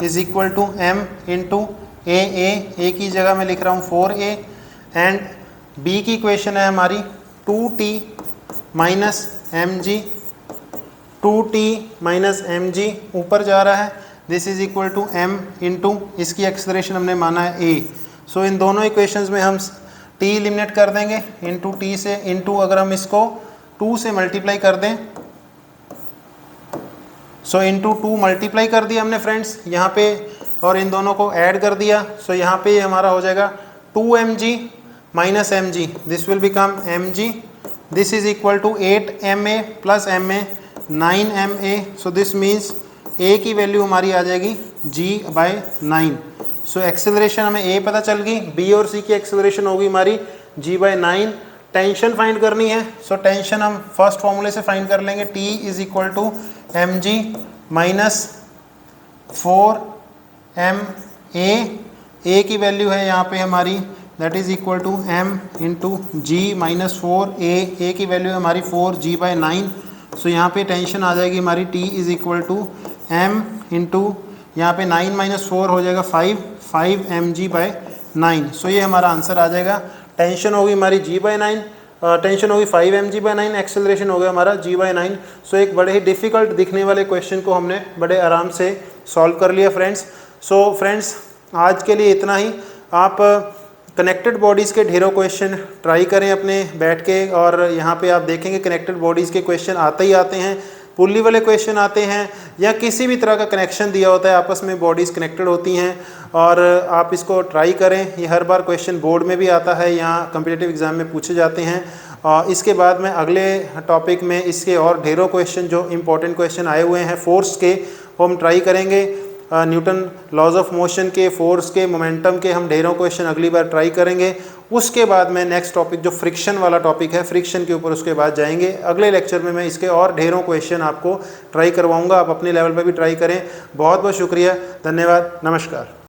is equal to m into a की जगह मैं लिख रहा हूँ 4a। एंड बी की इक्वेशन है हमारी 2t minus m g, 2t minus m g ऊपर जा रहा है, this is equal to m into इसकी एक्सेलरेशन हमने माना है a। सो इन दोनों इक्वेशंस में हम t एलिमिनेट कर देंगे इंटू t से, इंटू अगर हम इसको 2 से मल्टीप्लाई कर दें, सो इंटू 2 मल्टीप्लाई कर दिया हमने फ्रेंड्स यहाँ पे, और इन दोनों को ऐड कर दिया। सो यहाँ पे हमारा हो जाएगा 2mg minus m g, this will become mg, this is equal to 8ma plus ma 9ma। So this means a की वैल्यू हमारी आ जाएगी g/9। सो एक्सेलरेशन हमें a पता चल गई, b और c की एक्सेलरेशन होगी हमारी g/9। टेंशन फाइंड करनी है। सो टेंशन हम फर्स्ट फॉर्मूले से फाइंड कर लेंगे, t is equal to m g minus 4ma, a की वैल्यू है यहाँ पे हमारी that is equal to m into g minus 4a की वैल्यू है हमारी 4g/9। सो यहाँ पे टेंशन आ जाएगी हमारी t is equal to m into यहाँ पे 9 माइनस 4 हो जाएगा 5mg/9। सो ये हमारा आंसर आ जाएगा। टेंशन होगी हमारी g/9, टेंशन होगी 5mg/9, एक्सेलरेशन हो गया हमारा g/9। सो एक बड़े ही डिफ़िकल्ट दिखने वाले क्वेश्चन को हमने बड़े आराम से सॉल्व कर लिया फ्रेंड्स। सो फ्रेंड्स आज के लिए इतना ही। आप कनेक्टेड बॉडीज़ के ढेरों क्वेश्चन ट्राई करें अपने बैठ के, और यहाँ पे आप देखेंगे कनेक्टेड बॉडीज़ के क्वेश्चन आते ही आते हैं, पुल्ली वाले क्वेश्चन आते हैं, या किसी भी तरह का कनेक्शन दिया होता है, आपस में बॉडीज़ कनेक्टेड होती हैं, और आप इसको ट्राई करें। ये हर बार क्वेश्चन बोर्ड में भी आता है, यहाँ कम्पिटिटिव एग्ज़ाम में पूछे जाते हैं। और इसके बाद में अगले टॉपिक में इसके और ढेरों क्वेश्चन जो इंपॉर्टेंट क्वेश्चन आए हुए हैं फोर्स के, वो हम ट्राई करेंगे। न्यूटन लॉज ऑफ मोशन के, फोर्स के, मोमेंटम के हम ढेरों क्वेश्चन अगली बार ट्राई करेंगे। उसके बाद में नेक्स्ट टॉपिक जो फ्रिक्शन वाला टॉपिक है, फ्रिक्शन के ऊपर उसके बाद जाएंगे। अगले लेक्चर में मैं इसके और ढेरों क्वेश्चन आपको ट्राई करवाऊंगा, आप अपने लेवल पर भी ट्राई करें। बहुत बहुत शुक्रिया, धन्यवाद, नमस्कार।